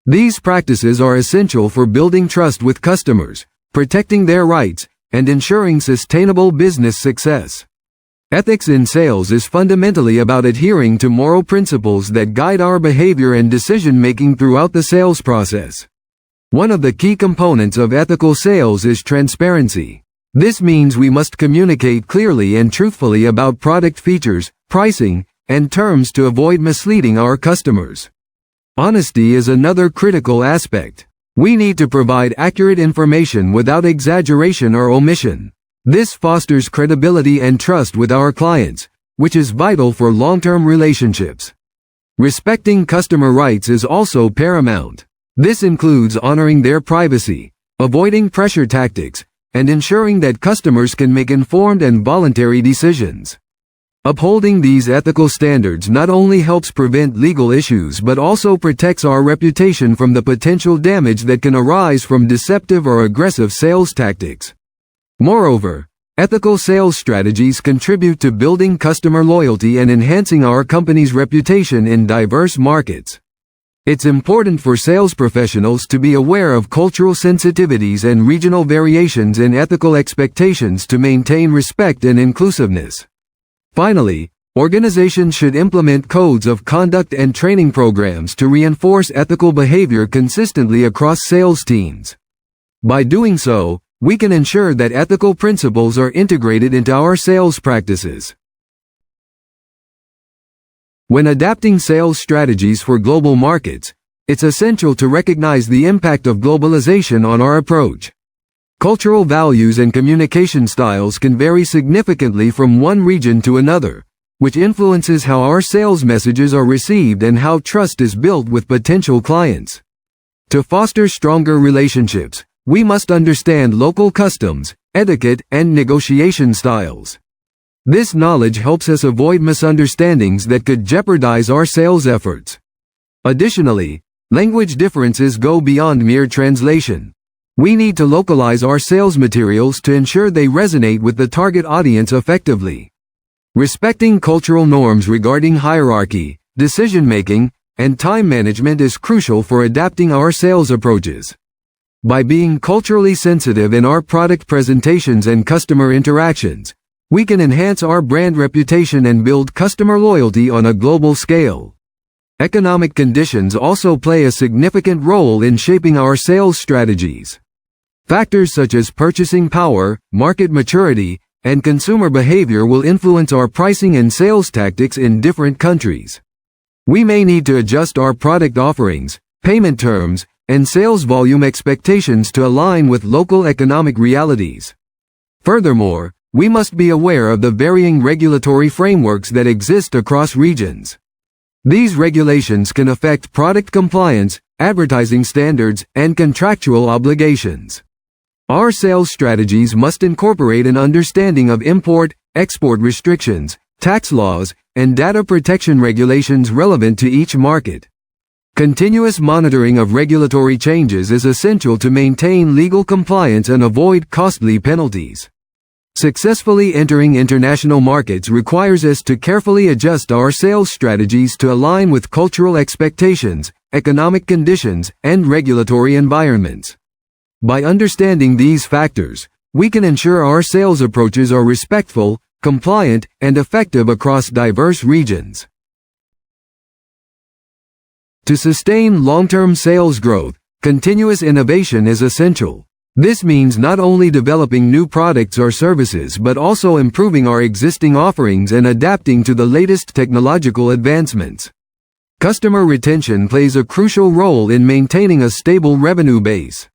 These practices are essential for building trust with customers, protecting their rights, and ensuring sustainable business success. Ethics in sales is fundamentally about adhering to moral principles that guide our behavior and decision-making throughout the sales process. One of the key components of ethical sales is transparency. This means we must communicate clearly and truthfully about product features, pricing, and terms to avoid misleading our customers. Honesty is another critical aspect. We need to provide accurate information without exaggeration or omission. This fosters credibility and trust with our clients, which is vital for long-term relationships. Respecting customer rights is also paramount. This includes honoring their privacy, avoiding pressure tactics, and ensuring that customers can make informed and voluntary decisions. Upholding these ethical standards not only helps prevent legal issues but also protects our reputation from the potential damage that can arise from deceptive or aggressive sales tactics. Moreover, ethical sales strategies contribute to building customer loyalty and enhancing our company's reputation in diverse markets. It's important for sales professionals to be aware of cultural sensitivities and regional variations in ethical expectations to maintain respect and inclusiveness. Finally, organizations should implement codes of conduct and training programs to reinforce ethical behavior consistently across sales teams. By doing so, we can ensure that ethical principles are integrated into our sales practices. When adapting sales strategies for global markets, it's essential to recognize the impact of globalization on our approach. Cultural values and communication styles can vary significantly from one region to another, which influences how our sales messages are received and how trust is built with potential clients. To foster stronger relationships, we must understand local customs, etiquette, and negotiation styles. This knowledge helps us avoid misunderstandings that could jeopardize our sales efforts. Additionally, language differences go beyond mere translation. We need to localize our sales materials to ensure they resonate with the target audience effectively. Respecting cultural norms regarding hierarchy, decision-making, and time management is crucial for adapting our sales approaches. By being culturally sensitive in our product presentations and customer interactions, we can enhance our brand reputation and build customer loyalty on a global scale. Economic conditions also play a significant role in shaping our sales strategies. Factors such as purchasing power, market maturity, and consumer behavior will influence our pricing and sales tactics in different countries. We may need to adjust our product offerings, payment terms, and sales volume expectations to align with local economic realities. Furthermore, we must be aware of the varying regulatory frameworks that exist across regions. These regulations can affect product compliance, advertising standards, and contractual obligations. Our sales strategies must incorporate an understanding of import, export restrictions, tax laws, and data protection regulations relevant to each market. Continuous monitoring of regulatory changes is essential to maintain legal compliance and avoid costly penalties. Successfully entering international markets requires us to carefully adjust our sales strategies to align with cultural expectations, economic conditions, and regulatory environments. By understanding these factors, we can ensure our sales approaches are respectful, compliant, and effective across diverse regions. To sustain long-term sales growth, continuous innovation is essential. This means not only developing new products or services but also improving our existing offerings and adapting to the latest technological advancements. Customer retention plays a crucial role in maintaining a stable revenue base.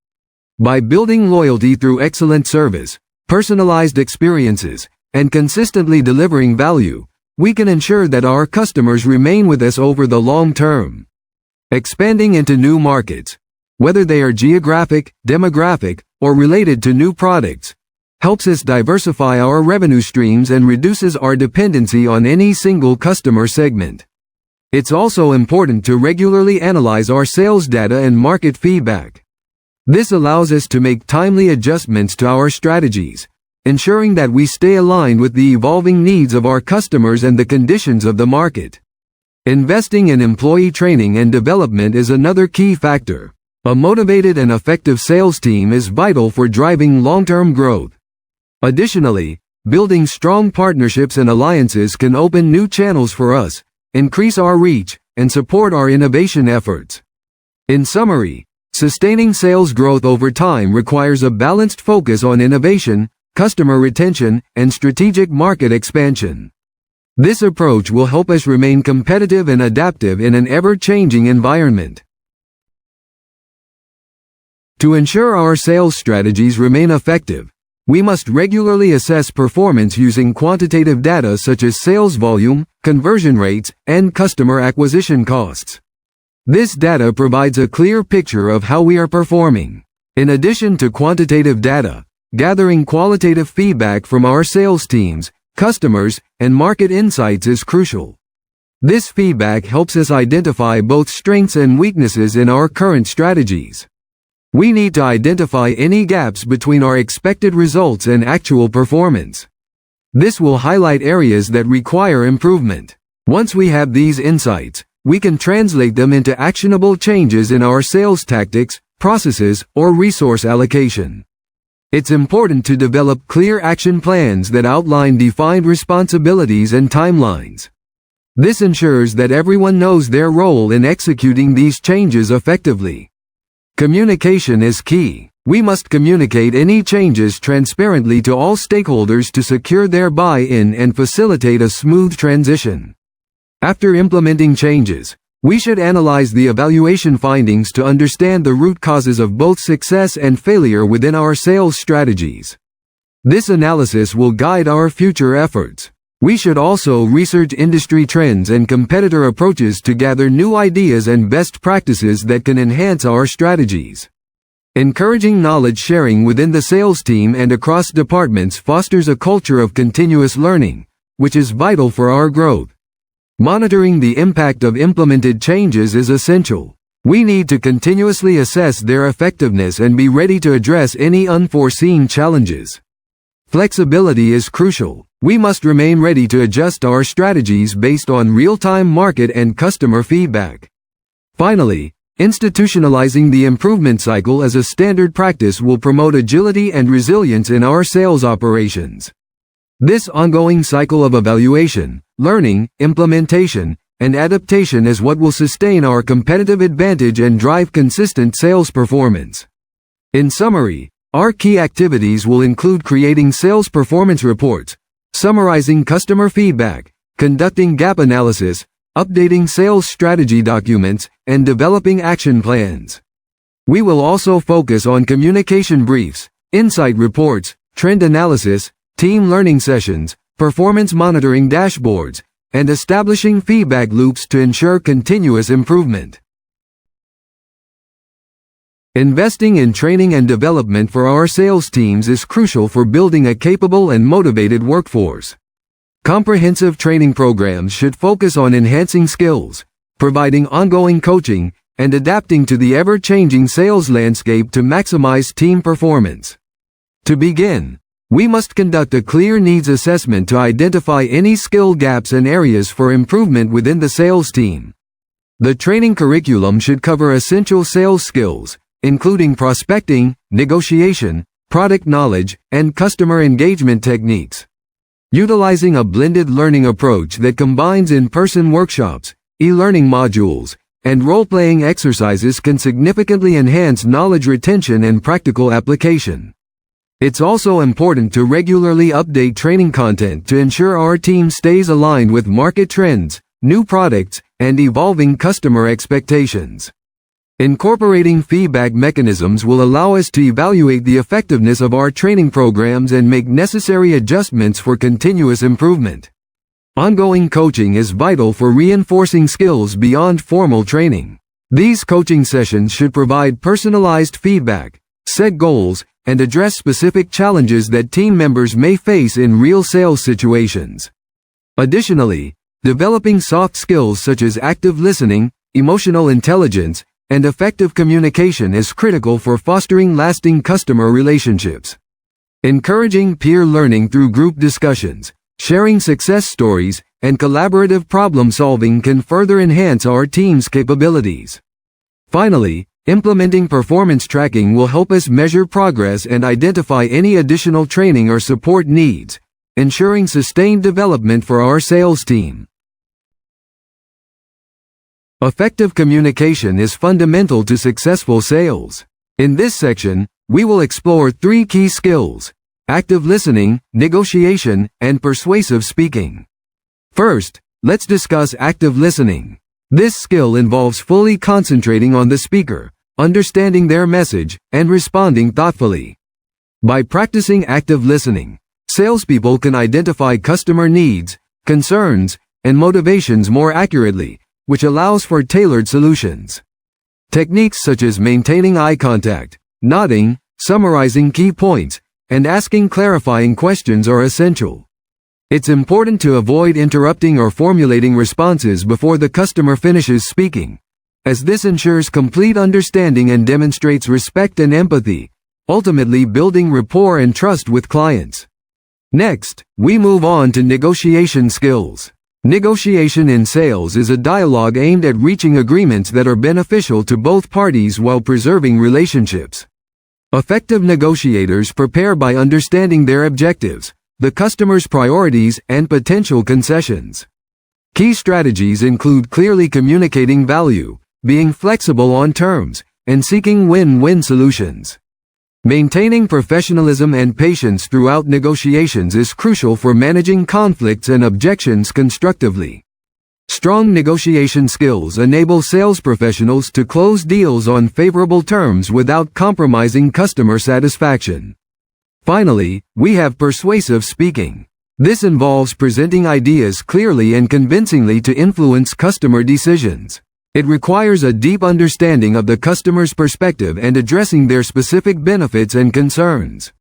By building loyalty through excellent service, personalized experiences, and consistently delivering value, we can ensure that our customers remain with us over the long term. Expanding into new markets, whether they are geographic, demographic, or related to new products, helps us diversify our revenue streams and reduces our dependency on any single customer segment. It's also important to regularly analyze our sales data and market feedback. This allows us to make timely adjustments to our strategies, ensuring that we stay aligned with the evolving needs of our customers and the conditions of the market. Investing in employee training and development is another key factor. A motivated and effective sales team is vital for driving long-term growth. Additionally, building strong partnerships and alliances can open new channels for us, increase our reach, and support our innovation efforts. In summary, sustaining sales growth over time requires a balanced focus on innovation, customer retention, and strategic market expansion. This approach will help us remain competitive and adaptive in an ever-changing environment. To ensure our sales strategies remain effective, we must regularly assess performance using quantitative data such as sales volume, conversion rates, and customer acquisition costs. This data provides a clear picture of how we are performing. In addition to quantitative data, gathering qualitative feedback from our sales teams, customers, and market insights is crucial. This feedback helps us identify both strengths and weaknesses in our current strategies. We need to identify any gaps between our expected results and actual performance. This will highlight areas that require improvement. Once we have these insights, we can translate them into actionable changes in our sales tactics, processes, or resource allocation. It's important to develop clear action plans that outline defined responsibilities and timelines. This ensures that everyone knows their role in executing these changes effectively. Communication is key. We must communicate any changes transparently to all stakeholders to secure their buy-in and facilitate a smooth transition. After implementing changes, we should analyze the evaluation findings to understand the root causes of both success and failure within our sales strategies. This analysis will guide our future efforts. We should also research industry trends and competitor approaches to gather new ideas and best practices that can enhance our strategies. Encouraging knowledge sharing within the sales team and across departments fosters a culture of continuous learning, which is vital for our growth. Monitoring the impact of implemented changes is essential. We need to continuously assess their effectiveness and be ready to address any unforeseen challenges. Flexibility is crucial. We must remain ready to adjust our strategies based on real-time market and customer feedback. Finally, institutionalizing the improvement cycle as a standard practice will promote agility and resilience in our sales operations. This ongoing cycle of evaluation, learning, implementation, and adaptation is what will sustain our competitive advantage and drive consistent sales performance. In summary, our key activities will include creating sales performance reports, summarizing customer feedback, conducting gap analysis, updating sales strategy documents, and developing action plans. We will also focus on communication briefs, insight reports, trend analysis, team learning sessions, performance monitoring dashboards, and establishing feedback loops to ensure continuous improvement. Investing in training and development for our sales teams is crucial for building a capable and motivated workforce. Comprehensive training programs should focus on enhancing skills, providing ongoing coaching, and adapting to the ever-changing sales landscape to maximize team performance. To begin, we must conduct a clear needs assessment to identify any skill gaps and areas for improvement within the sales team. The training curriculum should cover essential sales skills, including prospecting, negotiation, product knowledge, and customer engagement techniques. Utilizing a blended learning approach that combines in-person workshops, e-learning modules, and role-playing exercises can significantly enhance knowledge retention and practical application. It's also important to regularly update training content to ensure our team stays aligned with market trends, new products, and evolving customer expectations. Incorporating feedback mechanisms will allow us to evaluate the effectiveness of our training programs and make necessary adjustments for continuous improvement. Ongoing coaching is vital for reinforcing skills beyond formal training. These coaching sessions should provide personalized feedback, set goals, and address specific challenges that team members may face in real sales situations. Additionally, developing soft skills such as active listening, emotional intelligence, and effective communication is critical for fostering lasting customer relationships. Encouraging peer learning through group discussions, sharing success stories, and collaborative problem-solving can further enhance our team's capabilities. Finally, implementing performance tracking will help us measure progress and identify any additional training or support needs, ensuring sustained development for our sales team. Effective communication is fundamental to successful sales. In this section, we will explore 3 key skills: active listening, negotiation, and persuasive speaking. First, let's discuss active listening. This skill involves fully concentrating on the speaker, understanding their message, and responding thoughtfully. By practicing active listening, salespeople can identify customer needs, concerns, and motivations more accurately, which allows for tailored solutions. Techniques such as maintaining eye contact, nodding, summarizing key points, and asking clarifying questions are essential. It's important to avoid interrupting or formulating responses before the customer finishes speaking, as this ensures complete understanding and demonstrates respect and empathy, ultimately building rapport and trust with clients. Next, we move on to negotiation skills. Negotiation in sales is a dialogue aimed at reaching agreements that are beneficial to both parties while preserving relationships. Effective negotiators prepare by understanding their objectives, the customer's priorities, and potential concessions. Key strategies include clearly communicating value, being flexible on terms, and seeking win-win solutions. Maintaining professionalism and patience throughout negotiations is crucial for managing conflicts and objections constructively. Strong negotiation skills enable sales professionals to close deals on favorable terms without compromising customer satisfaction. Finally, we have persuasive speaking. This involves presenting ideas clearly and convincingly to influence customer decisions. It requires a deep understanding of the customer's perspective and addressing their specific benefits and concerns.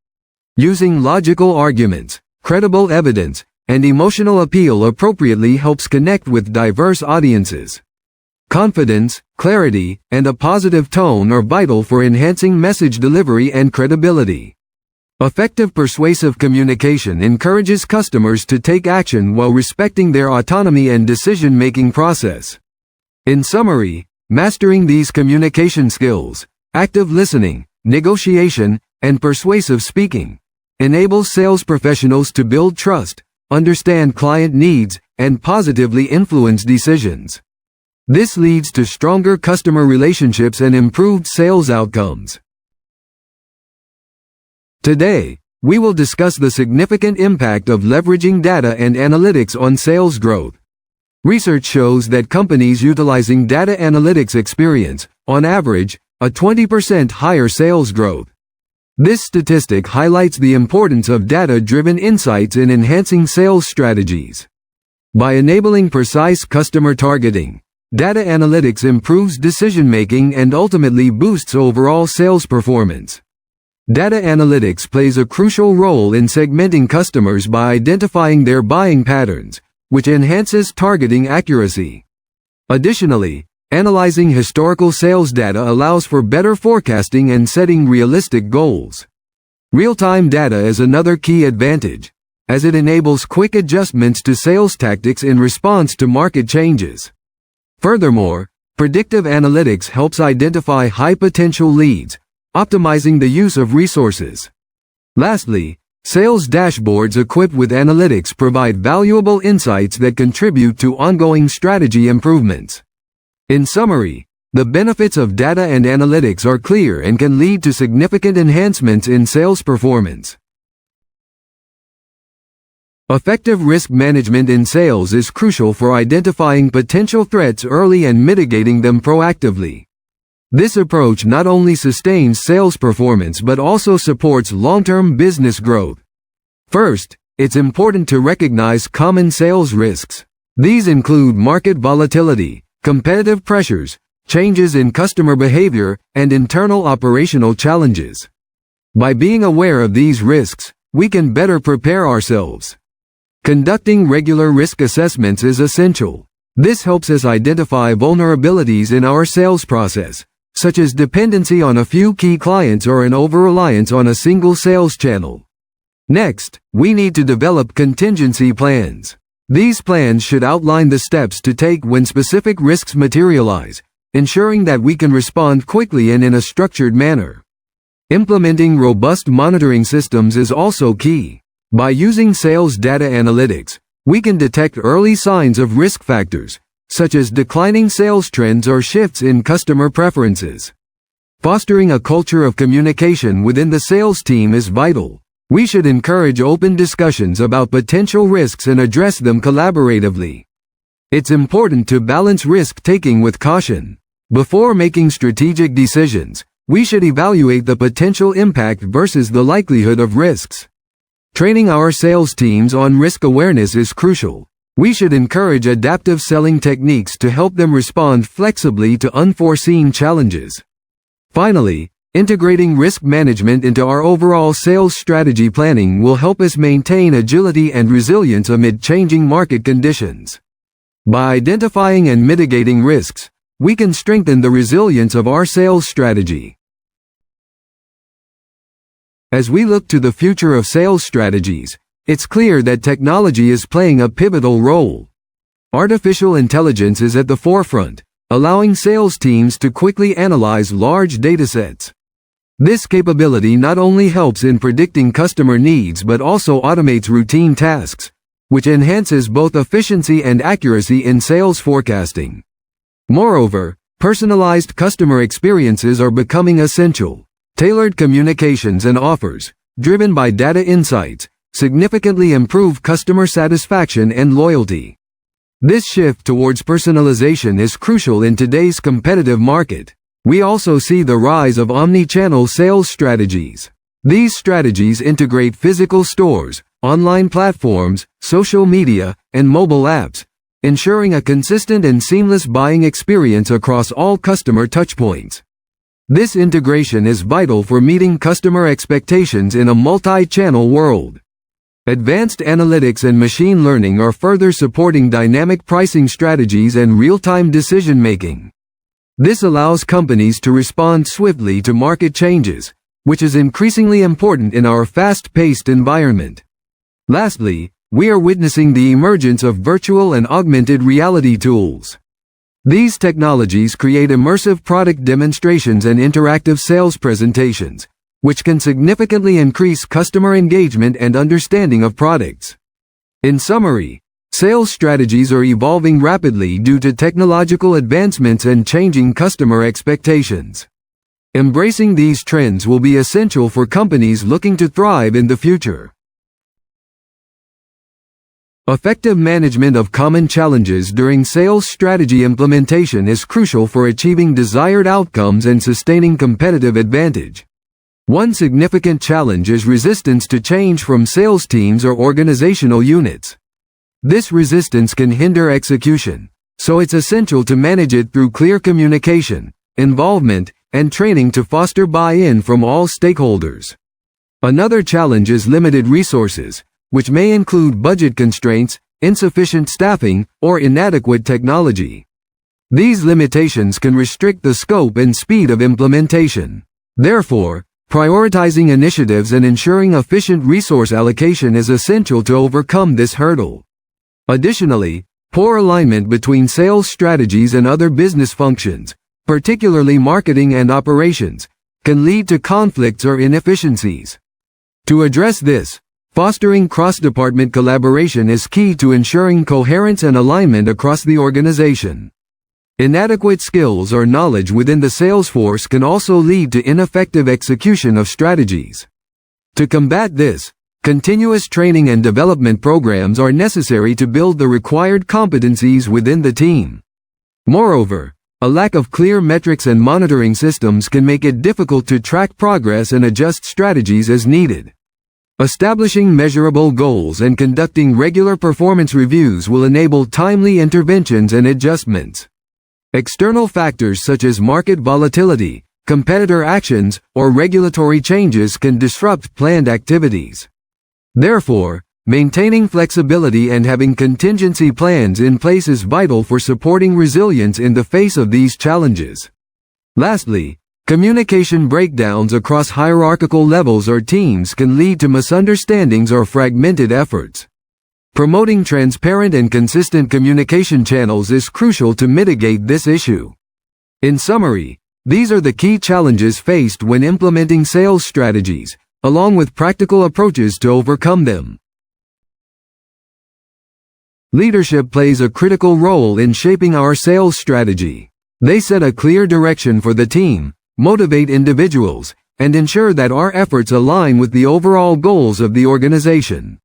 Using logical arguments, credible evidence, and emotional appeal appropriately helps connect with diverse audiences. Confidence, clarity, and a positive tone are vital for enhancing message delivery and credibility. Effective persuasive communication encourages customers to take action while respecting their autonomy and decision-making process. In summary, mastering these communication skills, active listening, negotiation, and persuasive speaking, enables sales professionals to build trust, understand client needs, and positively influence decisions. This leads to stronger customer relationships and improved sales outcomes. Today, we will discuss the significant impact of leveraging data and analytics on sales growth. Research shows that companies utilizing data analytics experience, on average, a 20% higher sales growth. This statistic highlights the importance of data-driven insights in enhancing sales strategies. By enabling precise customer targeting, data analytics improves decision-making and ultimately boosts overall sales performance. Data analytics plays a crucial role in segmenting customers by identifying their buying patterns, which enhances targeting accuracy. Additionally, analyzing historical sales data allows for better forecasting and setting realistic goals. Real-time data is another key advantage, as it enables quick adjustments to sales tactics in response to market changes. Furthermore, predictive analytics helps identify high-potential leads, optimizing the use of resources. Lastly, sales dashboards equipped with analytics provide valuable insights that contribute to ongoing strategy improvements. In summary, the benefits of data and analytics are clear and can lead to significant enhancements in sales performance. Effective risk management in sales is crucial for identifying potential threats early and mitigating them proactively. This approach not only sustains sales performance but also supports long-term business growth. First, it's important to recognize common sales risks. These include market volatility, competitive pressures, changes in customer behavior, and internal operational challenges. By being aware of these risks, we can better prepare ourselves. Conducting regular risk assessments is essential. This helps us identify vulnerabilities in our sales process, such as dependency on a few key clients or an over-reliance on a single sales channel. Next, we need to develop contingency plans. These plans should outline the steps to take when specific risks materialize, ensuring that we can respond quickly and in a structured manner. Implementing robust monitoring systems is also key. By using sales data analytics, we can detect early signs of risk factors, such as declining sales trends or shifts in customer preferences. Fostering a culture of communication within the sales team is vital. We should encourage open discussions about potential risks and address them collaboratively. It's important to balance risk-taking with caution. Before making strategic decisions, we should evaluate the potential impact versus the likelihood of risks. Training our sales teams on risk awareness is crucial. We should encourage adaptive selling techniques to help them respond flexibly to unforeseen challenges. Finally, integrating risk management into our overall sales strategy planning will help us maintain agility and resilience amid changing market conditions. By identifying and mitigating risks, we can strengthen the resilience of our sales strategy. As we look to the future of sales strategies, it's clear that technology is playing a pivotal role. Artificial intelligence is at the forefront, allowing sales teams to quickly analyze large datasets. This capability not only helps in predicting customer needs but also automates routine tasks, which enhances both efficiency and accuracy in sales forecasting. Moreover, personalized customer experiences are becoming essential. Tailored communications and offers, driven by data insights, significantly improve customer satisfaction and loyalty. This shift towards personalization is crucial in today's competitive market. We also see the rise of omni-channel sales strategies. These strategies integrate physical stores, online platforms, social media, and mobile apps, ensuring a consistent and seamless buying experience across all customer touchpoints. This integration is vital for meeting customer expectations in a multi-channel world. Advanced analytics and machine learning are further supporting dynamic pricing strategies and real-time decision-making. This allows companies to respond swiftly to market changes, which is increasingly important in our fast-paced environment. Lastly, we are witnessing the emergence of virtual and augmented reality tools. These technologies create immersive product demonstrations and interactive sales presentations, which can significantly increase customer engagement and understanding of products. In summary, sales strategies are evolving rapidly due to technological advancements and changing customer expectations. Embracing these trends will be essential for companies looking to thrive in the future. Effective management of common challenges during sales strategy implementation is crucial for achieving desired outcomes and sustaining competitive advantage. One significant challenge is resistance to change from sales teams or organizational units. This resistance can hinder execution, so it's essential to manage it through clear communication, involvement, and training to foster buy-in from all stakeholders. Another challenge is limited resources, which may include budget constraints, insufficient staffing, or inadequate technology. These limitations can restrict the scope and speed of implementation. Therefore, prioritizing initiatives and ensuring efficient resource allocation is essential to overcome this hurdle. Additionally, poor alignment between sales strategies and other business functions, particularly marketing and operations, can lead to conflicts or inefficiencies. To address this, fostering cross-department collaboration is key to ensuring coherence and alignment across the organization. Inadequate skills or knowledge within the sales force can also lead to ineffective execution of strategies. To combat this, continuous training and development programs are necessary to build the required competencies within the team. Moreover, a lack of clear metrics and monitoring systems can make it difficult to track progress and adjust strategies as needed. Establishing measurable goals and conducting regular performance reviews will enable timely interventions and adjustments. External factors such as market volatility, competitor actions, or regulatory changes can disrupt planned activities. Therefore, maintaining flexibility and having contingency plans in place is vital for supporting resilience in the face of these challenges. Lastly, communication breakdowns across hierarchical levels or teams can lead to misunderstandings or fragmented efforts. Promoting transparent and consistent communication channels is crucial to mitigate this issue. In summary, these are the key challenges faced when implementing sales strategies, along with practical approaches to overcome them. Leadership plays a critical role in shaping our sales strategy. They set a clear direction for the team, motivate individuals, and ensure that our efforts align with the overall goals of the organization.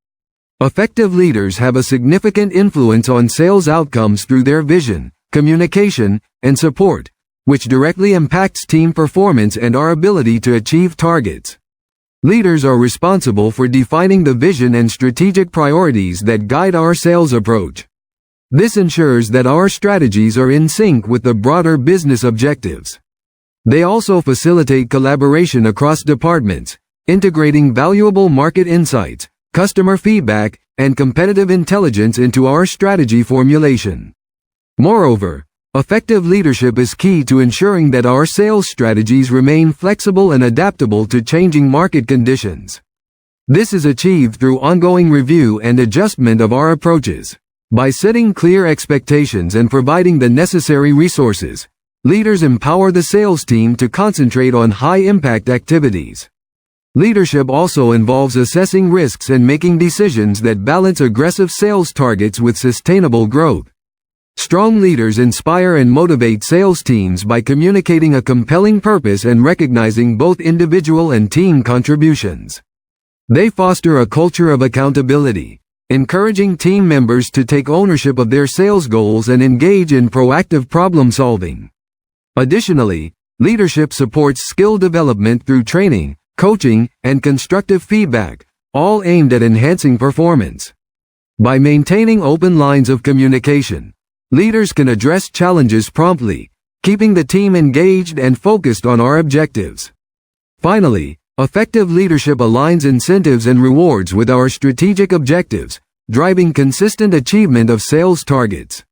Effective leaders have a significant influence on sales outcomes through their vision, communication, and support, which directly impacts team performance and our ability to achieve targets. Leaders are responsible for defining the vision and strategic priorities that guide our sales approach. This ensures that our strategies are in sync with the broader business objectives. They also facilitate collaboration across departments, integrating valuable market insights, customer feedback, and competitive intelligence into our strategy formulation. Moreover, effective leadership is key to ensuring that our sales strategies remain flexible and adaptable to changing market conditions. This is achieved through ongoing review and adjustment of our approaches. By setting clear expectations and providing the necessary resources, leaders empower the sales team to concentrate on high-impact activities. Leadership also involves assessing risks and making decisions that balance aggressive sales targets with sustainable growth. Strong leaders inspire and motivate sales teams by communicating a compelling purpose and recognizing both individual and team contributions. They foster a culture of accountability, encouraging team members to take ownership of their sales goals and engage in proactive problem-solving. Additionally, leadership supports skill development through training, coaching, and constructive feedback, all aimed at enhancing performance. By maintaining open lines of communication, leaders can address challenges promptly, keeping the team engaged and focused on our objectives. Finally, effective leadership aligns incentives and rewards with our strategic objectives, driving consistent achievement of sales targets.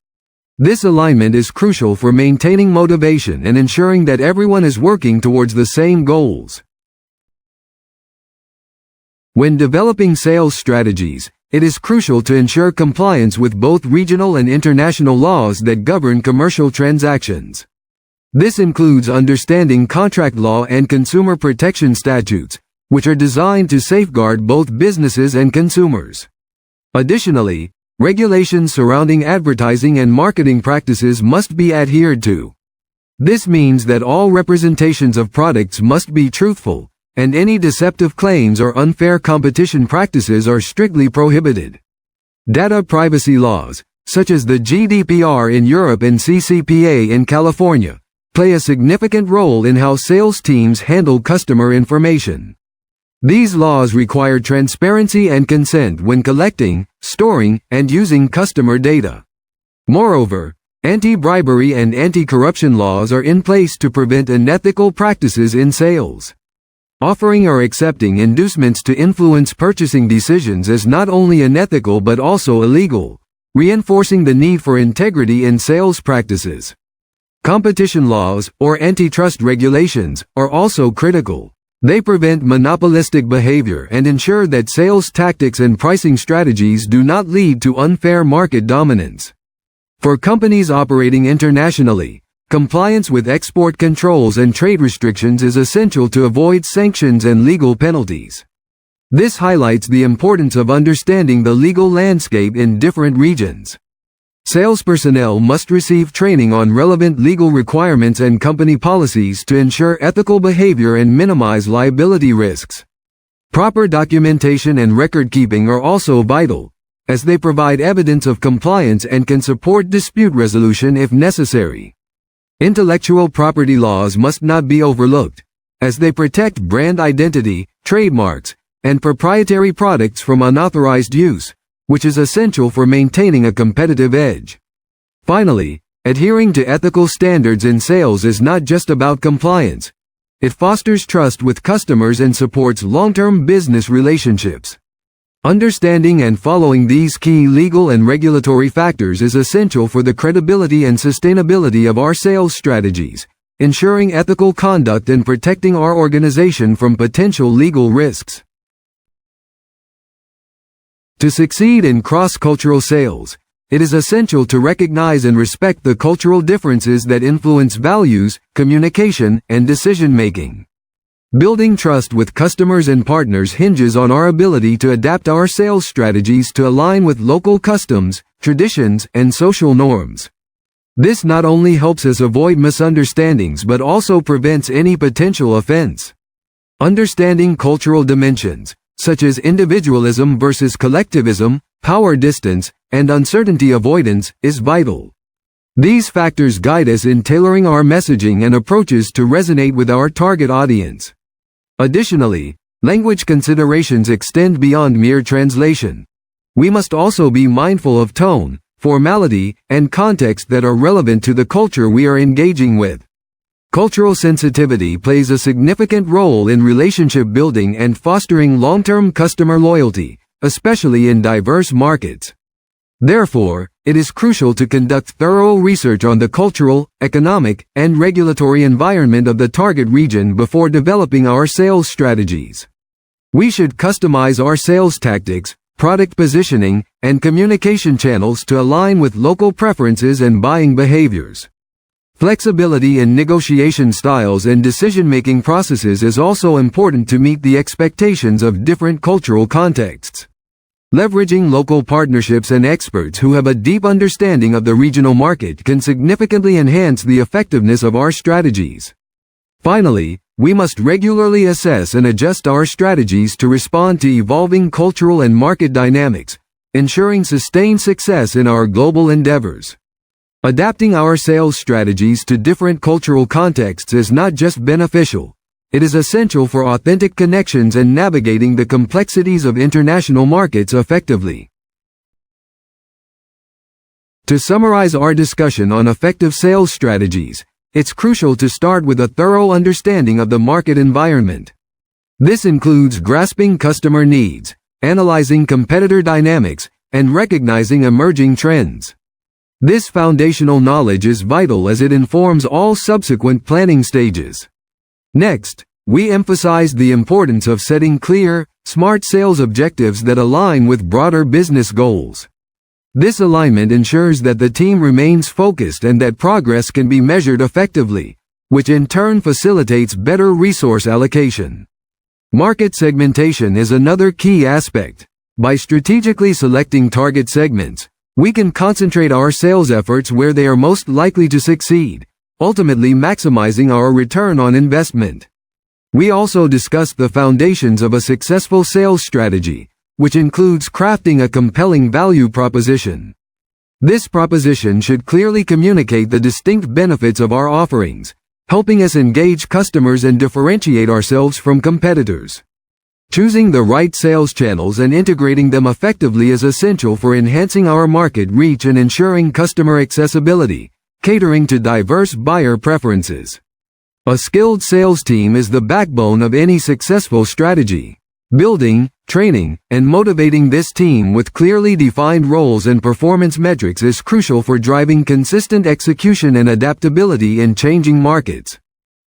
This alignment is crucial for maintaining motivation and ensuring that everyone is working towards the same goals. When developing sales strategies, it is crucial to ensure compliance with both regional and international laws that govern commercial transactions. This includes understanding contract law and consumer protection statutes, which are designed to safeguard both businesses and consumers. Additionally, regulations surrounding advertising and marketing practices must be adhered to. This means that all representations of products must be truthful, and any deceptive claims or unfair competition practices are strictly prohibited. Data privacy laws, such as the GDPR in Europe and CCPA in California, play a significant role in how sales teams handle customer information. These laws require transparency and consent when collecting, storing, and using customer data. Moreover, anti-bribery and anti-corruption laws are in place to prevent unethical practices in sales. Offering or accepting inducements to influence purchasing decisions is not only unethical but also illegal, reinforcing the need for integrity in sales practices. Competition laws, or antitrust regulations, are also critical. They prevent monopolistic behavior and ensure that sales tactics and pricing strategies do not lead to unfair market dominance. For companies operating internationally, compliance with export controls and trade restrictions is essential to avoid sanctions and legal penalties. This highlights the importance of understanding the legal landscape in different regions. Sales personnel must receive training on relevant legal requirements and company policies to ensure ethical behavior and minimize liability risks. Proper documentation and record-keeping are also vital, as they provide evidence of compliance and can support dispute resolution if necessary. Intellectual property laws must not be overlooked, as they protect brand identity, trademarks, and proprietary products from unauthorized use, which is essential for maintaining a competitive edge. Finally, adhering to ethical standards in sales is not just about compliance. It fosters trust with customers and supports long-term business relationships. Understanding and following these key legal and regulatory factors is essential for the credibility and sustainability of our sales strategies, ensuring ethical conduct and protecting our organization from potential legal risks. To succeed in cross-cultural sales, it is essential to recognize and respect the cultural differences that influence values, communication, and decision-making. Building trust with customers and partners hinges on our ability to adapt our sales strategies to align with local customs, traditions, and social norms. This not only helps us avoid misunderstandings but also prevents any potential offense. Understanding cultural dimensions, such as individualism versus collectivism, power distance, and uncertainty avoidance, is vital. These factors guide us in tailoring our messaging and approaches to resonate with our target audience. Additionally, language considerations extend beyond mere translation. We must also be mindful of tone, formality, and context that are relevant to the culture we are engaging with. Cultural sensitivity plays a significant role in relationship building and fostering long-term customer loyalty, especially in diverse markets. Therefore, it is crucial to conduct thorough research on the cultural, economic, and regulatory environment of the target region before developing our sales strategies. We should customize our sales tactics, product positioning, and communication channels to align with local preferences and buying behaviors. Flexibility in negotiation styles and decision-making processes is also important to meet the expectations of different cultural contexts. Leveraging local partnerships and experts who have a deep understanding of the regional market can significantly enhance the effectiveness of our strategies. Finally, we must regularly assess and adjust our strategies to respond to evolving cultural and market dynamics, ensuring sustained success in our global endeavors. Adapting our sales strategies to different cultural contexts is not just beneficial, it is essential for authentic connections and navigating the complexities of international markets effectively. To summarize our discussion on effective sales strategies, it's crucial to start with a thorough understanding of the market environment. This includes grasping customer needs, analyzing competitor dynamics, and recognizing emerging trends. This foundational knowledge is vital as it informs all subsequent planning stages. Next, we emphasize the importance of setting clear, smart sales objectives that align with broader business goals. This alignment ensures that the team remains focused and that progress can be measured effectively, which in turn facilitates better resource allocation. Market segmentation is another key aspect. By strategically selecting target segments, we can concentrate our sales efforts where they are most likely to succeed, ultimately maximizing our return on investment. We also discussed the foundations of a successful sales strategy, which includes crafting a compelling value proposition. This proposition should clearly communicate the distinct benefits of our offerings, helping us engage customers and differentiate ourselves from competitors. Choosing the right sales channels and integrating them effectively is essential for enhancing our market reach and ensuring customer accessibility, catering to diverse buyer preferences. A skilled sales team is the backbone of any successful strategy. Building, training, and motivating this team with clearly defined roles and performance metrics is crucial for driving consistent execution and adaptability in changing markets.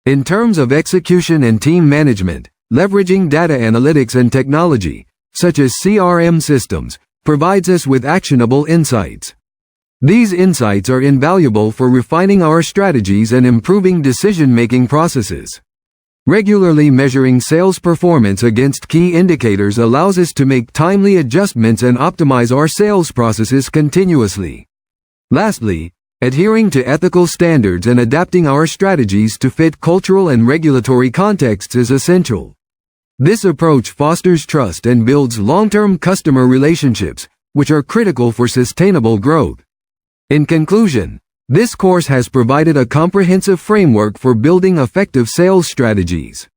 In terms of execution and team management, leveraging data analytics and technology, such as CRM systems, provides us with actionable insights. These insights are invaluable for refining our strategies and improving decision-making processes. Regularly measuring sales performance against key indicators allows us to make timely adjustments and optimize our sales processes continuously. Lastly, adhering to ethical standards and adapting our strategies to fit cultural and regulatory contexts is essential. This approach fosters trust and builds long-term customer relationships, which are critical for sustainable growth. In conclusion, this course has provided a comprehensive framework for building effective sales strategies.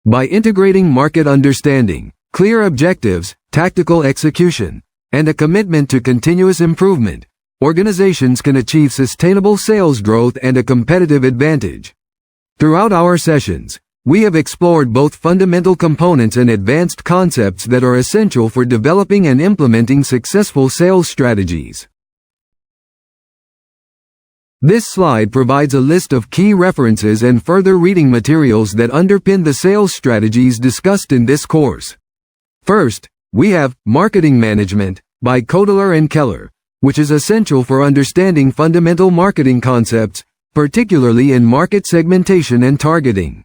By integrating market understanding, clear objectives, tactical execution, and a commitment to continuous improvement, organizations can achieve sustainable sales growth and a competitive advantage. Throughout our sessions, we have explored both fundamental components and advanced concepts that are essential for developing and implementing successful sales strategies. This slide provides a list of key references and further reading materials that underpin the sales strategies discussed in this course. First, we have Marketing Management by Kotler and Keller, which is essential for understanding fundamental marketing concepts, particularly in market segmentation and targeting.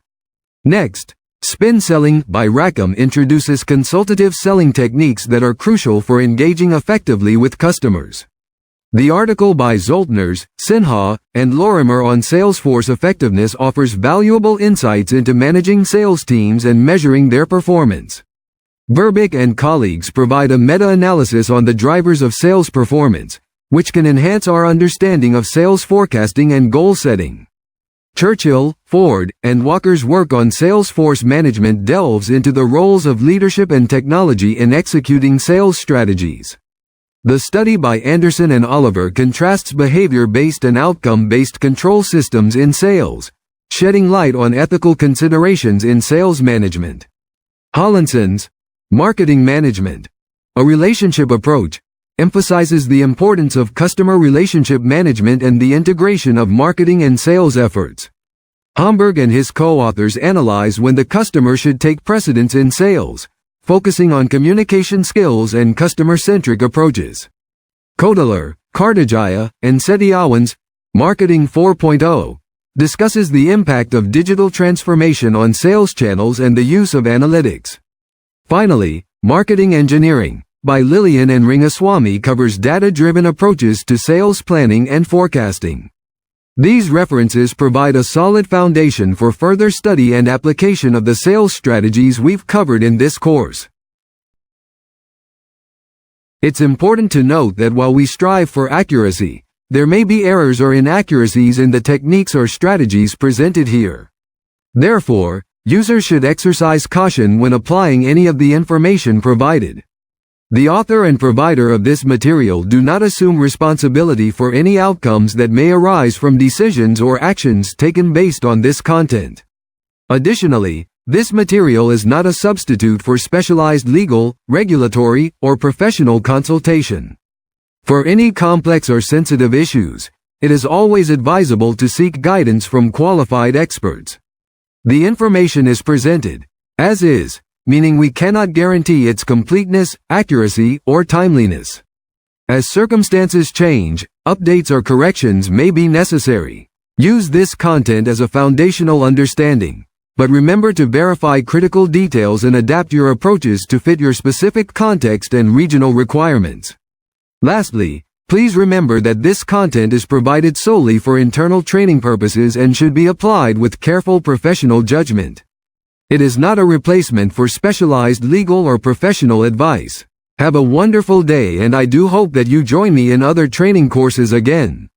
Next, Spin Selling by Rackham introduces consultative selling techniques that are crucial for engaging effectively with customers. The article by Zoltners, Sinha, and Lorimer on Salesforce effectiveness offers valuable insights into managing sales teams and measuring their performance. Verbeek and colleagues provide a meta-analysis on the drivers of sales performance, which can enhance our understanding of sales forecasting and goal setting. Churchill, Ford, and Walker's work on sales force management delves into the roles of leadership and technology in executing sales strategies. The study by Anderson and Oliver contrasts behavior-based and outcome-based control systems in sales, shedding light on ethical considerations in sales management. Hollinson's Marketing Management, a relationship approach, emphasizes the importance of customer relationship management and the integration of marketing and sales efforts. Homburg and his co-authors analyze when the customer should take precedence in sales, focusing on communication skills and customer-centric approaches. Kodalar, Kartajaya, and Setiawan's Marketing 4.0 discusses the impact of digital transformation on sales channels and the use of analytics. Finally, Marketing Engineering by Lillian and Rangaswamy covers data-driven approaches to sales planning and forecasting. These references provide a solid foundation for further study and application of the sales strategies we've covered in this course. It's important to note that while we strive for accuracy, there may be errors or inaccuracies in the techniques or strategies presented here. Therefore, users should exercise caution when applying any of the information provided. The author and provider of this material do not assume responsibility for any outcomes that may arise from decisions or actions taken based on this content. Additionally, this material is not a substitute for specialized legal, regulatory, or professional consultation. For any complex or sensitive issues, it is always advisable to seek guidance from qualified experts. The information is presented, as is, meaning we cannot guarantee its completeness, accuracy, or timeliness. As circumstances change, updates or corrections may be necessary. Use this content as a foundational understanding, but remember to verify critical details and adapt your approaches to fit your specific context and regional requirements. Lastly, please remember that this content is provided solely for internal training purposes and should be applied with careful professional judgment. It is not a replacement for specialized legal or professional advice. Have a wonderful day, and I do hope that you join me in other training courses again.